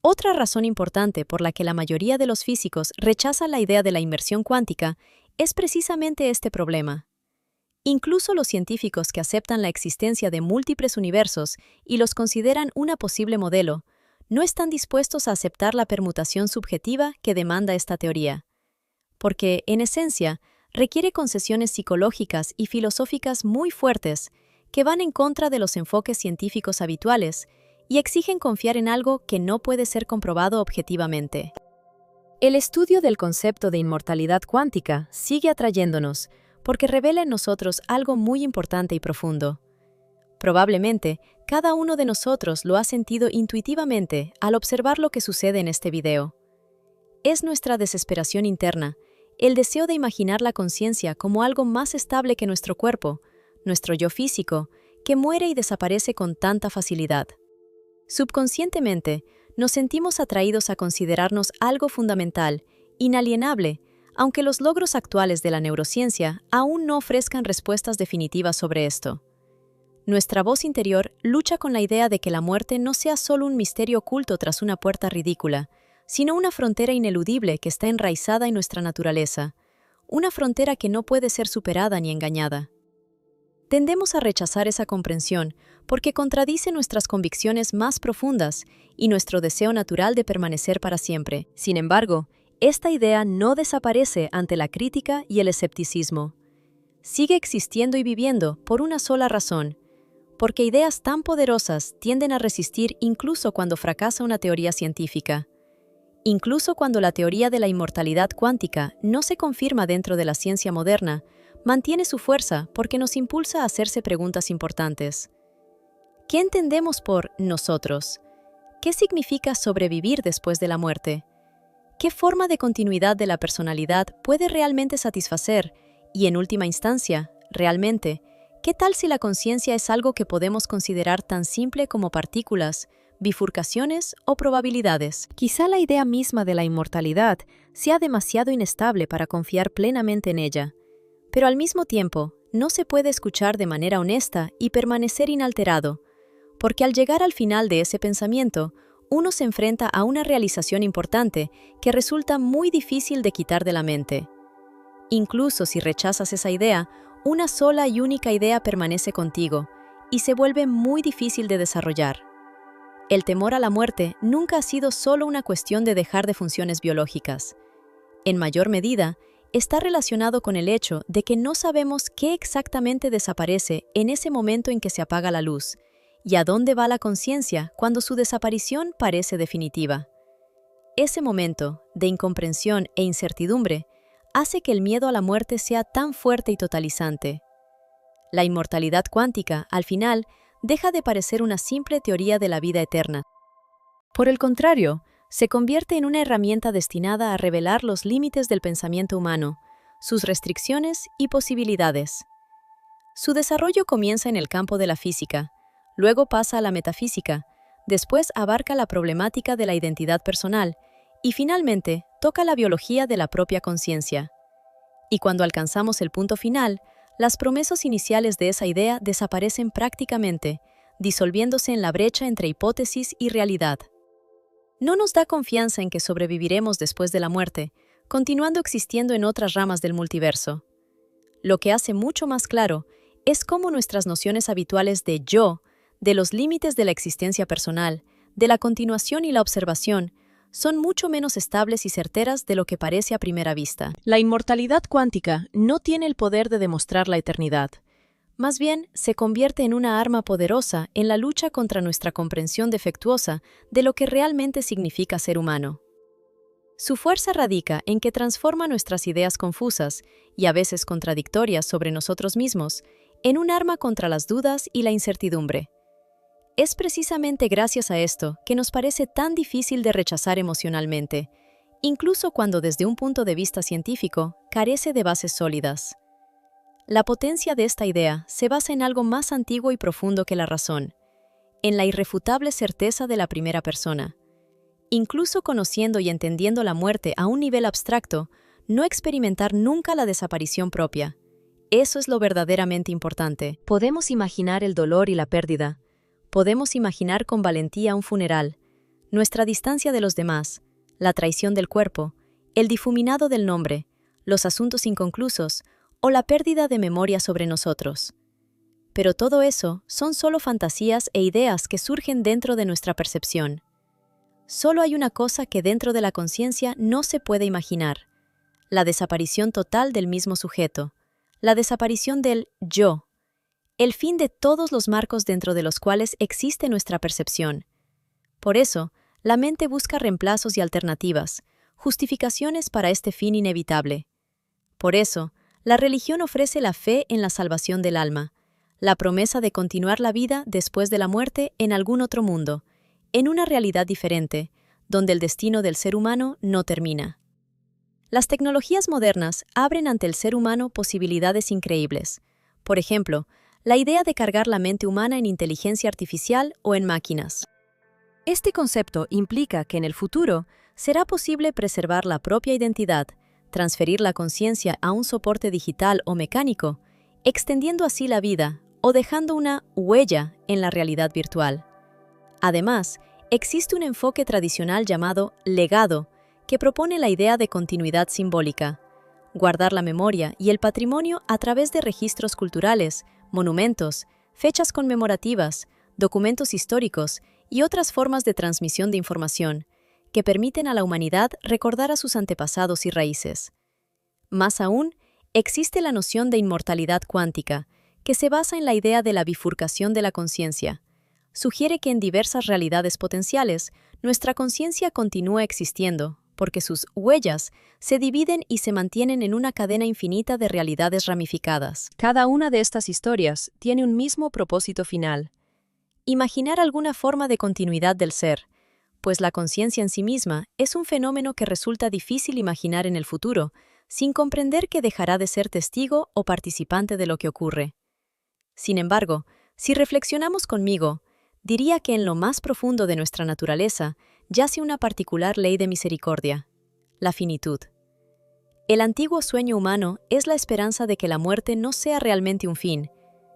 Otra razón importante por la que la mayoría de los físicos rechazan la idea de la inmersión cuántica es precisamente este problema. Incluso los científicos que aceptan la existencia de múltiples universos y los consideran una posible modelo, no están dispuestos a aceptar la permutación subjetiva que demanda esta teoría. Porque, en esencia, requiere concesiones psicológicas y filosóficas muy fuertes que van en contra de los enfoques científicos habituales y exigen confiar en algo que no puede ser comprobado objetivamente. El estudio del concepto de inmortalidad cuántica sigue atrayéndonos porque revela en nosotros algo muy importante y profundo. Probablemente, cada uno de nosotros lo ha sentido intuitivamente al observar lo que sucede en este video. Es nuestra desesperación interna, el deseo de imaginar la conciencia como algo más estable que nuestro cuerpo, nuestro yo físico, que muere y desaparece con tanta facilidad. Subconscientemente, nos sentimos atraídos a considerarnos algo fundamental, inalienable, aunque los logros actuales de la neurociencia aún no ofrezcan respuestas definitivas sobre esto. Nuestra voz interior lucha con la idea de que la muerte no sea solo un misterio oculto tras una puerta ridícula, sino una frontera ineludible que está enraizada en nuestra naturaleza, una frontera que no puede ser superada ni engañada. Tendemos a rechazar esa comprensión porque contradice nuestras convicciones más profundas y nuestro deseo natural de permanecer para siempre. Sin embargo, esta idea no desaparece ante la crítica y el escepticismo. Sigue existiendo y viviendo por una sola razón, porque ideas tan poderosas tienden a resistir incluso cuando fracasa una teoría científica. Incluso cuando la teoría de la inmortalidad cuántica no se confirma dentro de la ciencia moderna, mantiene su fuerza porque nos impulsa a hacerse preguntas importantes. ¿Qué entendemos por nosotros? ¿Qué significa sobrevivir después de la muerte? ¿Qué forma de continuidad de la personalidad puede realmente satisfacer? Y en última instancia, realmente, ¿qué tal si la conciencia es algo que podemos considerar tan simple como partículas, bifurcaciones o probabilidades? Quizá la idea misma de la inmortalidad sea demasiado inestable para confiar plenamente en ella, pero al mismo tiempo, no se puede escuchar de manera honesta y permanecer inalterado, porque al llegar al final de ese pensamiento, uno se enfrenta a una realización importante que resulta muy difícil de quitar de la mente. Incluso si rechazas esa idea, una sola y única idea permanece contigo y se vuelve muy difícil de desarrollar. El temor a la muerte nunca ha sido solo una cuestión de dejar de funciones biológicas. En mayor medida, está relacionado con el hecho de que no sabemos qué exactamente desaparece en ese momento en que se apaga la luz, y a dónde va la conciencia cuando su desaparición parece definitiva. Ese momento de incomprensión e incertidumbre hace que el miedo a la muerte sea tan fuerte y totalizante. La inmortalidad cuántica, al final, deja de parecer una simple teoría de la vida eterna. Por el contrario, se convierte en una herramienta destinada a revelar los límites del pensamiento humano, sus restricciones y posibilidades. Su desarrollo comienza en el campo de la física, luego pasa a la metafísica, después abarca la problemática de la identidad personal y finalmente toca la biología de la propia conciencia. Y cuando alcanzamos el punto final, las promesas iniciales de esa idea desaparecen prácticamente, disolviéndose en la brecha entre hipótesis y realidad. No nos da confianza en que sobreviviremos después de la muerte, continuando existiendo en otras ramas del multiverso. Lo que hace mucho más claro es cómo nuestras nociones habituales de yo, de los límites de la existencia personal, de la continuación y la observación, son mucho menos estables y certeras de lo que parece a primera vista. La inmortalidad cuántica no tiene el poder de demostrar la eternidad. Más bien, se convierte en una arma poderosa en la lucha contra nuestra comprensión defectuosa de lo que realmente significa ser humano. Su fuerza radica en que transforma nuestras ideas confusas y a veces contradictorias sobre nosotros mismos en un arma contra las dudas y la incertidumbre. Es precisamente gracias a esto que nos parece tan difícil de rechazar emocionalmente, incluso cuando desde un punto de vista científico carece de bases sólidas. La potencia de esta idea se basa en algo más antiguo y profundo que la razón, en la irrefutable certeza de la primera persona. Incluso conociendo y entendiendo la muerte a un nivel abstracto, no experimentar nunca la desaparición propia. Eso es lo verdaderamente importante. Podemos imaginar el dolor y la pérdida. Podemos imaginar con valentía un funeral, nuestra distancia de los demás, la traición del cuerpo, el difuminado del nombre, los asuntos inconclusos, o la pérdida de memoria sobre nosotros. Pero todo eso son solo fantasías e ideas que surgen dentro de nuestra percepción. Solo hay una cosa que dentro de la conciencia no se puede imaginar: la desaparición total del mismo sujeto, la desaparición del yo, el fin de todos los marcos dentro de los cuales existe nuestra percepción. Por eso, la mente busca reemplazos y alternativas, justificaciones para este fin inevitable. Por eso, la religión ofrece la fe en la salvación del alma, la promesa de continuar la vida después de la muerte en algún otro mundo, en una realidad diferente, donde el destino del ser humano no termina. Las tecnologías modernas abren ante el ser humano posibilidades increíbles. Por ejemplo, la idea de cargar la mente humana en inteligencia artificial o en máquinas. Este concepto implica que en el futuro será posible preservar la propia identidad, transferir la conciencia a un soporte digital o mecánico, extendiendo así la vida o dejando una huella en la realidad virtual. Además, existe un enfoque tradicional llamado legado, que propone la idea de continuidad simbólica, guardar la memoria y el patrimonio a través de registros culturales, monumentos, fechas conmemorativas, documentos históricos y otras formas de transmisión de información, que permiten a la humanidad recordar a sus antepasados y raíces. Más aún, existe la noción de inmortalidad cuántica, que se basa en la idea de la bifurcación de la conciencia. Sugiere que en diversas realidades potenciales, nuestra conciencia continúa existiendo, porque sus huellas se dividen y se mantienen en una cadena infinita de realidades ramificadas. Cada una de estas historias tiene un mismo propósito final: imaginar alguna forma de continuidad del ser, pues la conciencia en sí misma es un fenómeno que resulta difícil imaginar en el futuro, sin comprender que dejará de ser testigo o participante de lo que ocurre. Sin embargo, si reflexionamos conmigo, diría que en lo más profundo de nuestra naturaleza yace una particular ley de misericordia: la finitud. El antiguo sueño humano es la esperanza de que la muerte no sea realmente un fin,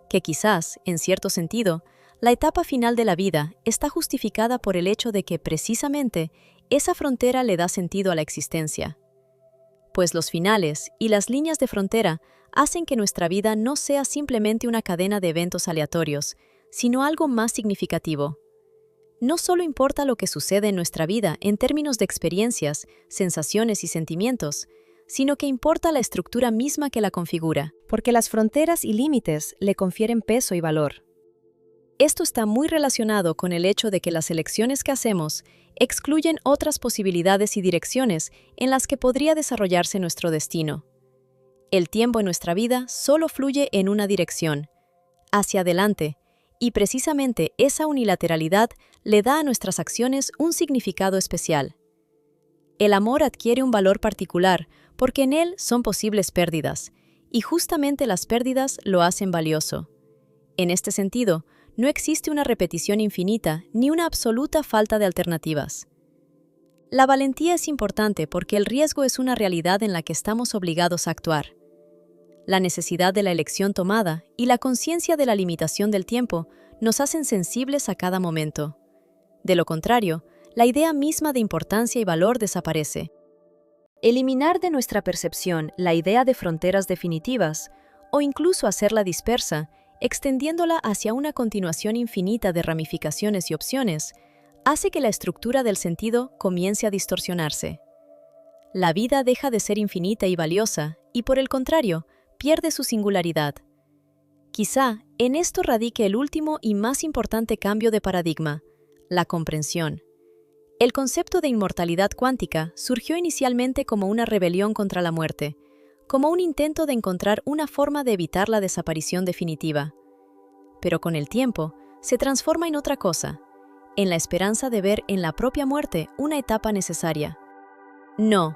que quizás, en cierto sentido, la etapa final de la vida está justificada por el hecho de que, precisamente, esa frontera le da sentido a la existencia. Pues los finales y las líneas de frontera hacen que nuestra vida no sea simplemente una cadena de eventos aleatorios, sino algo más significativo. No solo importa lo que sucede en nuestra vida en términos de experiencias, sensaciones y sentimientos, sino que importa la estructura misma que la configura, porque las fronteras y límites le confieren peso y valor. Esto está muy relacionado con el hecho de que las elecciones que hacemos excluyen otras posibilidades y direcciones en las que podría desarrollarse nuestro destino. El tiempo en nuestra vida solo fluye en una dirección, hacia adelante, y precisamente esa unilateralidad le da a nuestras acciones un significado especial. El amor adquiere un valor particular porque en él son posibles pérdidas, y justamente las pérdidas lo hacen valioso. En este sentido, no existe una repetición infinita ni una absoluta falta de alternativas. La valentía es importante porque el riesgo es una realidad en la que estamos obligados a actuar. La necesidad de la elección tomada y la conciencia de la limitación del tiempo nos hacen sensibles a cada momento. De lo contrario, la idea misma de importancia y valor desaparece. Eliminar de nuestra percepción la idea de fronteras definitivas, o incluso hacerla dispersa, extendiéndola hacia una continuación infinita de ramificaciones y opciones, hace que la estructura del sentido comience a distorsionarse. La vida deja de ser infinita y valiosa, y por el contrario, pierde su singularidad. Quizá en esto radique el último y más importante cambio de paradigma: la comprensión. El concepto de inmortalidad cuántica surgió inicialmente como una rebelión contra la muerte, como un intento de encontrar una forma de evitar la desaparición definitiva. Pero con el tiempo, se transforma en otra cosa, en la esperanza de ver en la propia muerte una etapa necesaria. No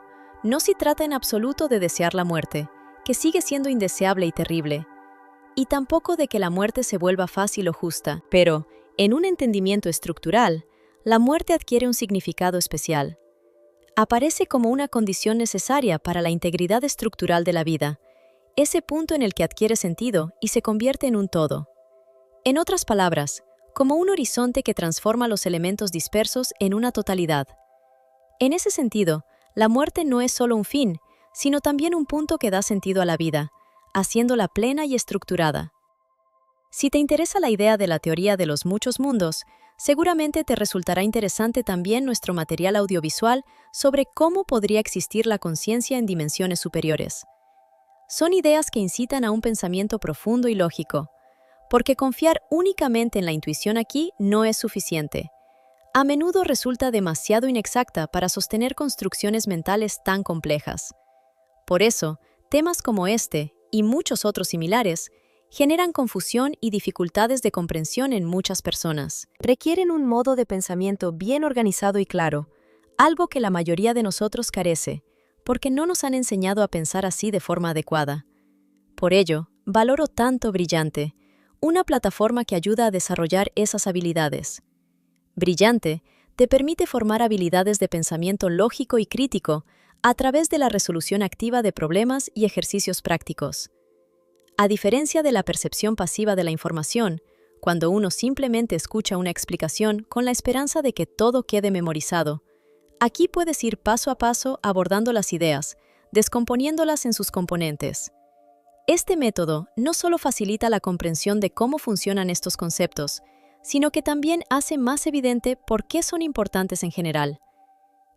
se trata en absoluto de desear la muerte, que sigue siendo indeseable y terrible, y tampoco de que la muerte se vuelva fácil o justa, pero, en un entendimiento estructural, la muerte adquiere un significado especial. Aparece como una condición necesaria para la integridad estructural de la vida, ese punto en el que adquiere sentido y se convierte en un todo. En otras palabras, como un horizonte que transforma los elementos dispersos en una totalidad. En ese sentido, la muerte no es solo un fin, sino también un punto que da sentido a la vida, haciéndola plena y estructurada. Si te interesa la idea de la teoría de los muchos mundos, seguramente te resultará interesante también nuestro material audiovisual sobre cómo podría existir la conciencia en dimensiones superiores. Son ideas que incitan a un pensamiento profundo y lógico, porque confiar únicamente en la intuición aquí no es suficiente. A menudo resulta demasiado inexacta para sostener construcciones mentales tan complejas. Por eso, temas como este, y muchos otros similares, generan confusión y dificultades de comprensión en muchas personas. Requieren un modo de pensamiento bien organizado y claro, algo que la mayoría de nosotros carece, porque no nos han enseñado a pensar así de forma adecuada. Por ello, valoro tanto Brillante, una plataforma que ayuda a desarrollar esas habilidades. Brillante te permite formar habilidades de pensamiento lógico y crítico a través de la resolución activa de problemas y ejercicios prácticos. A diferencia de la percepción pasiva de la información, cuando uno simplemente escucha una explicación con la esperanza de que todo quede memorizado, aquí puedes ir paso a paso abordando las ideas, descomponiéndolas en sus componentes. Este método no solo facilita la comprensión de cómo funcionan estos conceptos, sino que también hace más evidente por qué son importantes en general.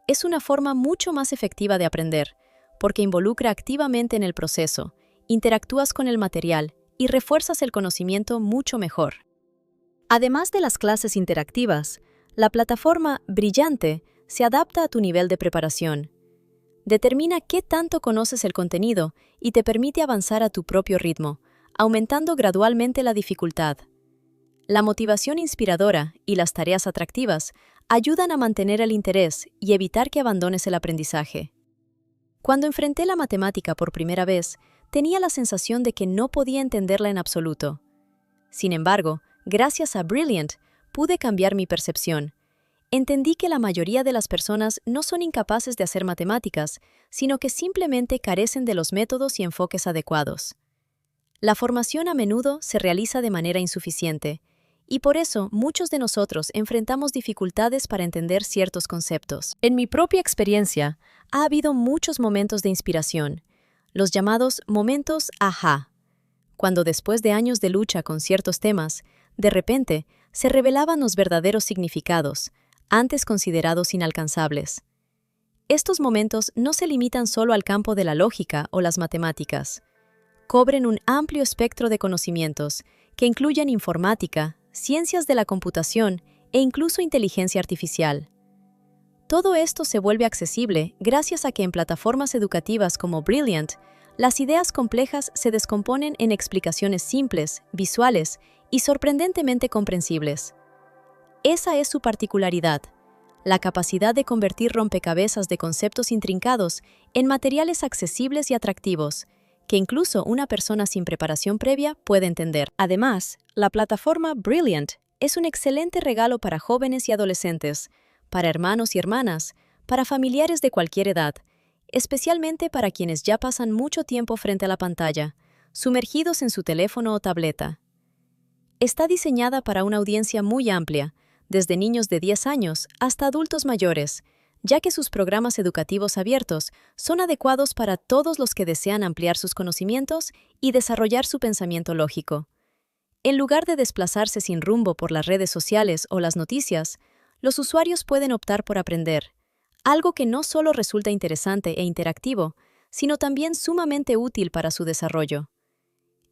Es una forma mucho más efectiva de aprender, porque involucra activamente en el proceso, interactúas con el material y refuerzas el conocimiento mucho mejor. Además de las clases interactivas, la plataforma Brillante se adapta a tu nivel de preparación. Determina qué tanto conoces el contenido y te permite avanzar a tu propio ritmo, aumentando gradualmente la dificultad. La motivación inspiradora y las tareas atractivas ayudan a mantener el interés y evitar que abandones el aprendizaje. Cuando enfrenté la matemática por primera vez, tenía la sensación de que no podía entenderla en absoluto. Sin embargo, gracias a Brilliant, pude cambiar mi percepción. Entendí que la mayoría de las personas no son incapaces de hacer matemáticas, sino que simplemente carecen de los métodos y enfoques adecuados. La formación a menudo se realiza de manera insuficiente, y por eso muchos de nosotros enfrentamos dificultades para entender ciertos conceptos. En mi propia experiencia, ha habido muchos momentos de inspiración, los llamados momentos ajá, cuando después de años de lucha con ciertos temas, de repente se revelaban los verdaderos significados, antes considerados inalcanzables. Estos momentos no se limitan solo al campo de la lógica o las matemáticas. Cubren un amplio espectro de conocimientos que incluyen informática, ciencias de la computación e incluso inteligencia artificial. Todo esto se vuelve accesible gracias a que en plataformas educativas como Brilliant, las ideas complejas se descomponen en explicaciones simples, visuales y sorprendentemente comprensibles. Esa es su particularidad, la capacidad de convertir rompecabezas de conceptos intrincados en materiales accesibles y atractivos, que incluso una persona sin preparación previa puede entender. Además, la plataforma Brilliant es un excelente regalo para jóvenes y adolescentes, para hermanos y hermanas, para familiares de cualquier edad, especialmente para quienes ya pasan mucho tiempo frente a la pantalla, sumergidos en su teléfono o tableta. Está diseñada para una audiencia muy amplia, desde niños de 10 años hasta adultos mayores, ya que sus programas educativos abiertos son adecuados para todos los que desean ampliar sus conocimientos y desarrollar su pensamiento lógico. En lugar de desplazarse sin rumbo por las redes sociales o las noticias, los usuarios pueden optar por aprender, algo que no solo resulta interesante e interactivo, sino también sumamente útil para su desarrollo.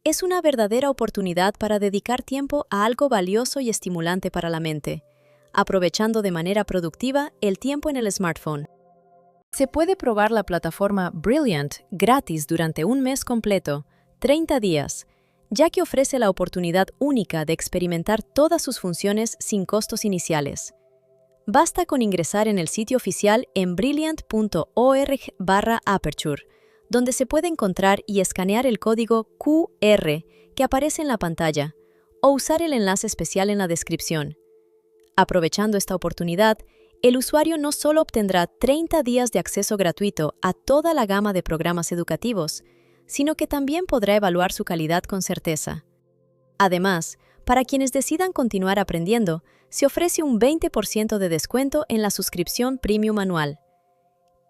Es una verdadera oportunidad para dedicar tiempo a algo valioso y estimulante para la mente, aprovechando de manera productiva el tiempo en el smartphone. Se puede probar la plataforma Brilliant gratis durante un mes completo, 30 días, ya que ofrece la oportunidad única de experimentar todas sus funciones sin costos iniciales. Basta con ingresar en el sitio oficial en brilliant.org/aperture, donde se puede encontrar y escanear el código QR que aparece en la pantalla, o usar el enlace especial en la descripción. Aprovechando esta oportunidad, el usuario no solo obtendrá 30 días de acceso gratuito a toda la gama de programas educativos, sino que también podrá evaluar su calidad con certeza. Además, para quienes decidan continuar aprendiendo, se ofrece un 20% de descuento en la suscripción premium anual.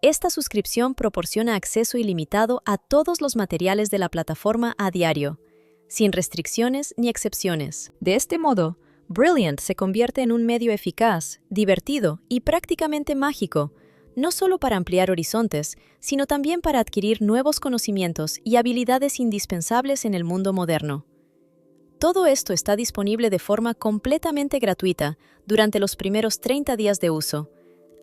Esta suscripción proporciona acceso ilimitado a todos los materiales de la plataforma a diario, sin restricciones ni excepciones. De este modo, Brilliant se convierte en un medio eficaz, divertido y prácticamente mágico, no solo para ampliar horizontes, sino también para adquirir nuevos conocimientos y habilidades indispensables en el mundo moderno. Todo esto está disponible de forma completamente gratuita durante los primeros 30 días de uso,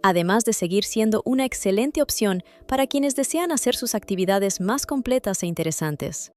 además de seguir siendo una excelente opción para quienes desean hacer sus actividades más completas e interesantes.